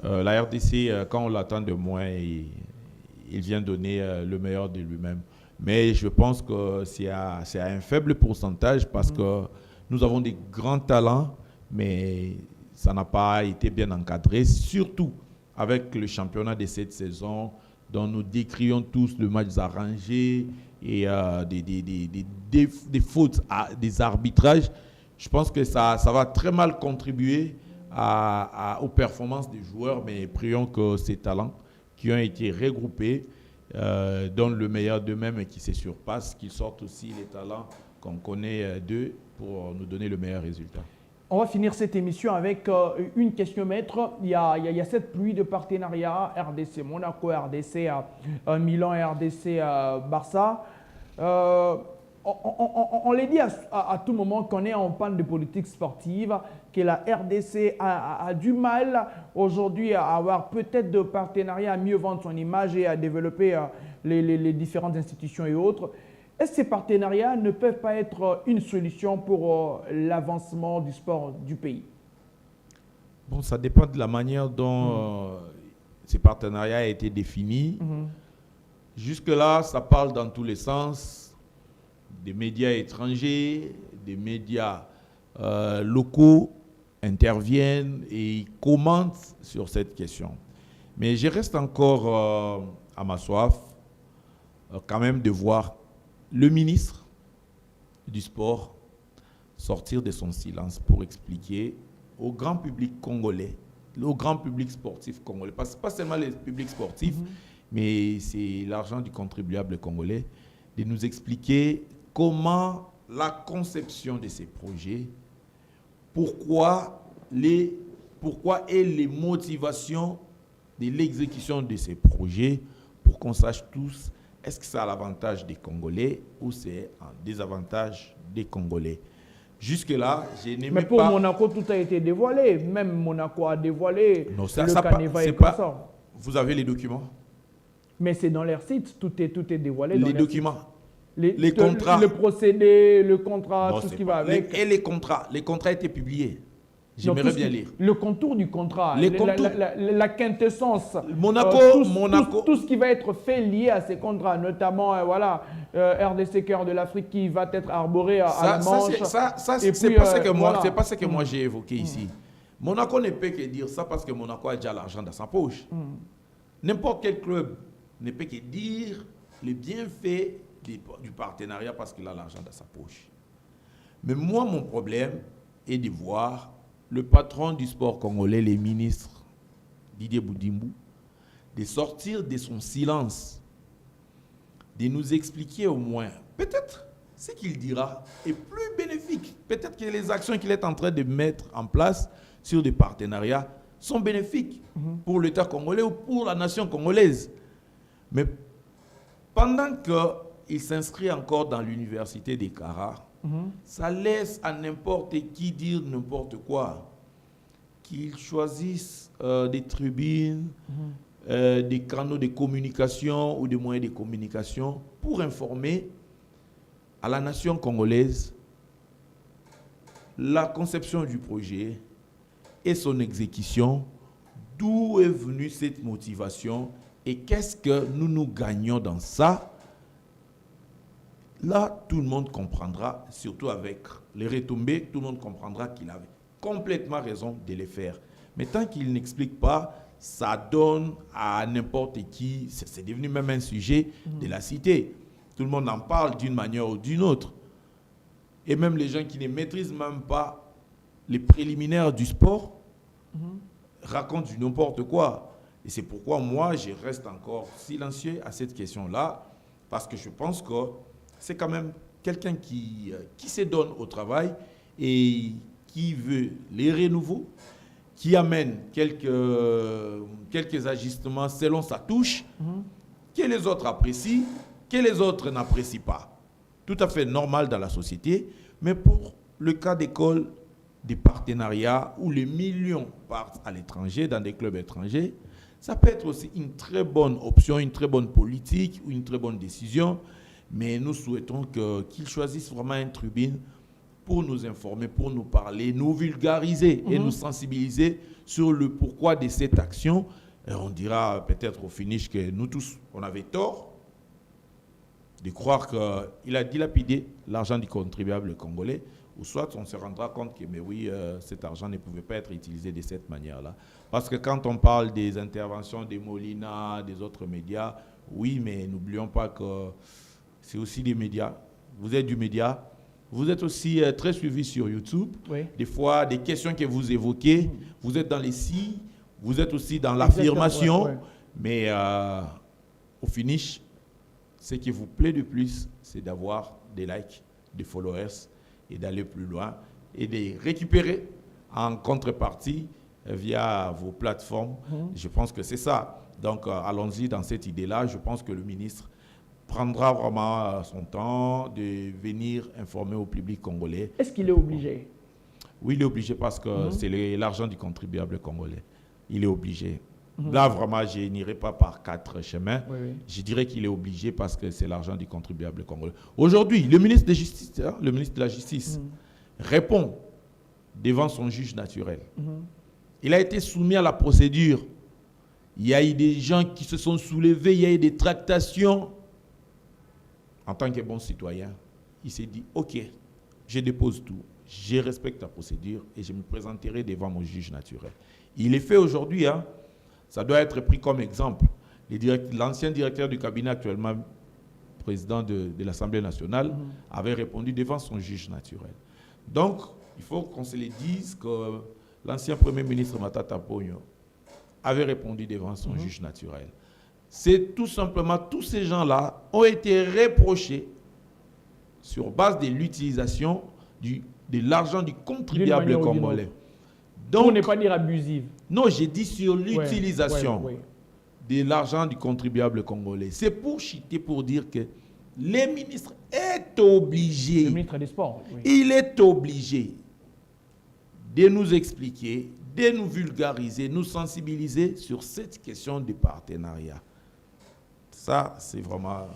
La RDC, quand on l'attend de moins, il vient donner le meilleur de lui-même. Mais je pense que c'est à un faible pourcentage parce que nous avons des grands talents, mais ça n'a pas été bien encadré, surtout avec le championnat de cette saison dont nous décrions tous le match arrangé et des fautes, des arbitrages. Je pense que ça va très mal contribuer aux performances des joueurs, mais prions que ces talents qui ont été regroupés donnent le meilleur d'eux-mêmes et qui se surpassent, qu'ils sortent aussi les talents qu'on connaît d'eux pour nous donner le meilleur résultat. On va finir cette émission avec une question maître. Il y a cette pluie de partenariats, RDC Monaco, RDC Milan, RDC Barça. On les dit à tout moment qu'on est en panne de politique sportive, que la RDC a du mal aujourd'hui à avoir peut-être de partenariats, à mieux vendre son image et à développer les différentes institutions et autres. Est-ce que ces partenariats ne peuvent pas être une solution pour l'avancement du sport du pays? Bon, ça dépend de la manière dont ces partenariats ont été définis. Jusque-là, ça parle dans tous les sens. Des médias étrangers, des médias locaux interviennent et commentent sur cette question. Mais je reste encore à ma soif quand même de voir le ministre du Sport sortir de son silence pour expliquer au grand public congolais, au grand public sportif congolais, pas seulement le public sportif, mais c'est l'argent du contribuable congolais, de nous expliquer comment la conception de ces projets, pourquoi et les motivations de l'exécution de ces projets, pour qu'on sache tous, est-ce que c'est à l'avantage des Congolais ou c'est en désavantage des Congolais? Jusque-là, je n'ai même pas... Mais pour Monaco, tout a été dévoilé. Même Monaco a dévoilé le Caneva et comme ça. Vous avez les documents? Mais c'est dans leur site, tout est dévoilé. Les documents, les contrats. Le procédé, le contrat, tout ce qui va avec. Et les contrats étaient publiés. J'aimerais bien lire. Le contour du contrat, la quintessence, Monaco. Tout ce qui va être fait lié à ces contrats, notamment RDC Cœur de l'Afrique qui va être arboré à la Manche. C'est pas ce que moi j'ai évoqué ici. Monaco ne peut que dire ça parce que Monaco a déjà l'argent dans sa poche. N'importe quel club ne peut que dire les bienfaits du partenariat parce qu'il a l'argent dans sa poche. Mais moi, mon problème est de voir le patron du sport congolais, le ministre Didier Boudimbu, de sortir de son silence, de nous expliquer au moins, peut-être ce qu'il dira est plus bénéfique. Peut-être que les actions qu'il est en train de mettre en place sur des partenariats sont bénéfiques pour l'État congolais ou pour la nation congolaise. Mais pendant qu'il s'inscrit encore dans l'université des Kara, ça laisse à n'importe qui dire n'importe quoi. Qu'ils choisissent des tribunes, des canaux de communication ou des moyens de communication pour informer à la nation congolaise la conception du projet et son exécution, d'où est venue cette motivation Et qu'est-ce que nous gagnons dans ça? Là, tout le monde comprendra, surtout avec les retombées, tout le monde comprendra qu'il avait complètement raison de les faire. Mais tant qu'il n'explique pas, ça donne à n'importe qui, c'est devenu même un sujet de la cité. Tout le monde en parle d'une manière ou d'une autre. Et même les gens qui ne maîtrisent même pas les préliminaires du sport racontent du n'importe quoi. Et c'est pourquoi moi, je reste encore silencieux à cette question-là, parce que je pense que c'est quand même quelqu'un qui se donne au travail et qui veut les renouveaux, qui amène quelques ajustements selon sa touche, que les autres apprécient, que les autres n'apprécient pas. Tout à fait normal dans la société, mais pour le cas d'école, des partenariats où les millions partent à l'étranger, dans des clubs étrangers, ça peut être aussi une très bonne option, une très bonne politique ou une très bonne décision, mais nous souhaitons qu'ils choisissent vraiment une tribune pour nous informer, pour nous parler, nous vulgariser et nous sensibiliser sur le pourquoi de cette action. Et on dira peut-être au finish que nous tous, on avait tort de croire qu'il a dilapidé l'argent du contribuable congolais, ou soit on se rendra compte que, mais oui, cet argent ne pouvait pas être utilisé de cette manière-là. Parce que quand on parle des interventions des Molina, des autres médias, oui, mais n'oublions pas que c'est aussi des médias. Vous êtes du média, vous êtes aussi très suivi sur YouTube. Oui. Des fois, des questions que vous évoquez, vous êtes dans les si, vous êtes aussi dans l'affirmation, mais au finish, ce qui vous plaît le plus, c'est d'avoir des likes, des followers, et d'aller plus loin, et de récupérer en contrepartie via vos plateformes. Je pense que c'est ça. Donc, allons-y dans cette idée-là. Je pense que le ministre prendra vraiment son temps de venir informer au public congolais. Est-ce qu'il est obligé? Oui, il est obligé parce que c'est l'argent du contribuable congolais. Il est obligé. Là, vraiment, je n'irai pas par 4 chemins. Oui, oui. Je dirais qu'il est obligé parce que c'est l'argent du contribuable congolais. Aujourd'hui, le ministre de Justice, le ministre de la Justice répond devant son juge naturel. Il a été soumis à la procédure. Il y a eu des gens qui se sont soulevés, il y a eu des tractations. En tant que bon citoyen, il s'est dit, OK, je dépose tout, je respecte la procédure et je me présenterai devant mon juge naturel. Il est fait aujourd'hui, hein. Ça doit être pris comme exemple. L'ancien directeur du cabinet, actuellement président de l'Assemblée nationale, avait répondu devant son juge naturel. Donc, il faut qu'on se le dise que l'ancien Premier ministre Matata Ponyo avait répondu devant son juge naturel. C'est tout simplement, tous ces gens-là ont été reprochés sur base de l'utilisation de l'argent du contribuable congolais. Donc, on n'est pas dire abusive. Non, j'ai dit sur l'utilisation de l'argent du contribuable congolais. C'est pour chiter, pour dire que le ministre est obligé. Le ministre des Sports. Oui. Il est obligé de nous expliquer, de nous vulgariser, nous sensibiliser sur cette question de partenariat. Ça, c'est vraiment...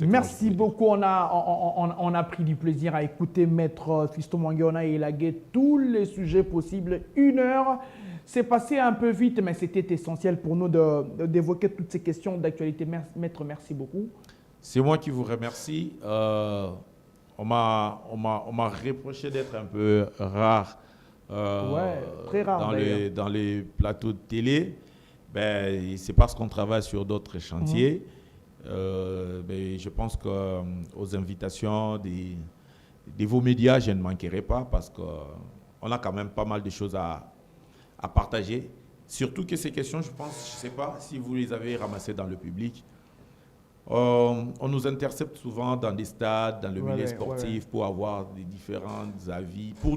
Merci beaucoup. On a pris du plaisir à écouter Maître Fiston Mwangi. On a élagué tous les sujets possibles. 1 heure. C'est passé un peu vite, mais c'était essentiel pour nous d'évoquer toutes ces questions d'actualité. Maître, merci beaucoup. C'est moi qui vous remercie. On m'a reproché d'être un peu rare, très rare dans les plateaux de télé. Ben, c'est parce qu'on travaille sur d'autres chantiers. Ben, je pense qu'aux invitations de vos médias, je ne manquerai pas parce qu'on a quand même pas mal de choses à partager. Surtout que ces questions, je pense, je ne sais pas si vous les avez ramassées dans le public. On nous intercepte souvent dans des stades, dans le milieu sportif, pour avoir des différents avis, pour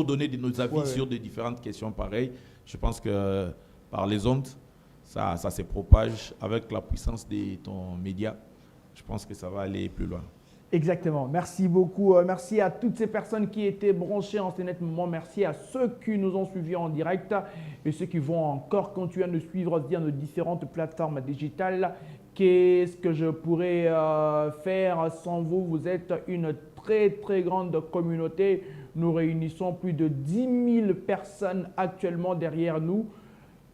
donner nos avis sur des différentes questions pareilles. Je pense que par les ondes, ça se propage avec la puissance de ton média. Je pense que ça va aller plus loin. Exactement. Merci beaucoup. Merci à toutes ces personnes qui étaient branchées en ce net moment. Merci à ceux qui nous ont suivis en direct et ceux qui vont encore continuer à nous suivre via nos différentes plateformes digitales. Qu'est-ce que je pourrais faire sans vous? Vous êtes une très, très grande communauté. Nous réunissons plus de 10 000 personnes actuellement derrière nous.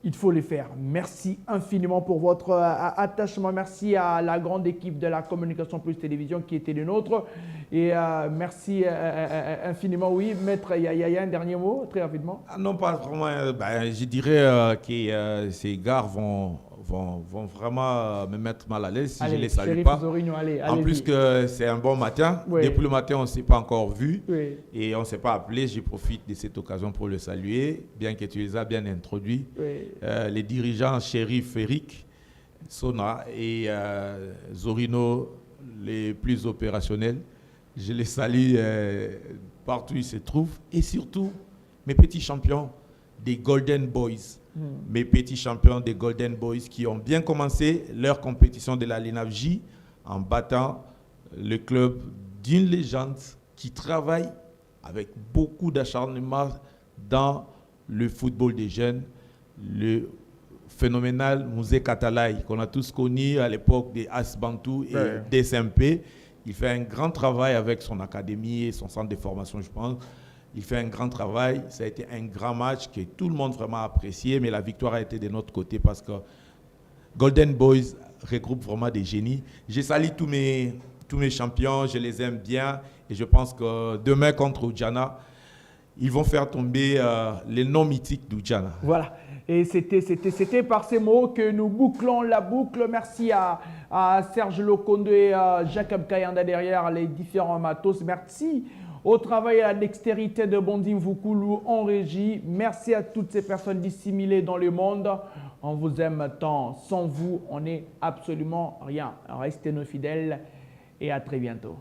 Il faut les faire. Merci infiniment pour votre attachement. Merci à la grande équipe de la Communication Plus Télévision qui était les nôtres. Et merci infiniment. Oui, Maître, il y a un dernier mot, très rapidement. Ah non, pas vraiment. Je dirais que ces gars vont vraiment me mettre mal à l'aise si je ne les salue Chérif pas. Zorigno, En plus que c'est un bon matin. Oui. Depuis le matin, on ne s'est pas encore vu. Oui. Et on ne s'est pas appelé. Je profite de cette occasion pour le saluer, bien que tu les as bien introduits. Oui. Les dirigeants Chérif Eric, Sona et Zorino, les plus opérationnels. Je les salue partout où ils se trouvent. Et surtout, mes petits champions des Golden Boys. Mes petits champions des Golden Boys qui ont bien commencé leur compétition de la LINAFJ en battant le club d'une légende qui travaille avec beaucoup d'acharnement dans le football des jeunes, le phénoménal Mouzé Katalay qu'on a tous connu à l'époque des As Bantou et des SMP. Il fait un grand travail avec son académie et son centre de formation, je pense. Il fait un grand travail. Ça a été un grand match que tout le monde vraiment a apprécié, mais la victoire a été de notre côté parce que Golden Boys regroupe vraiment des génies. Je salue tous mes champions, je les aime bien et je pense que demain contre Oudjana, ils vont faire tomber les noms mythiques d'Oudjana. Voilà. Et c'était par ces mots que nous bouclons la boucle. Merci à Serge Lokondo et à Jacob Kayanda derrière les différents matos. Merci au travail et à la dextérité de Bondim Voukoulou en régie. Merci à toutes ces personnes dissimulées dans le monde. On vous aime tant. Sans vous, on n'est absolument rien. Restez nos fidèles et à très bientôt.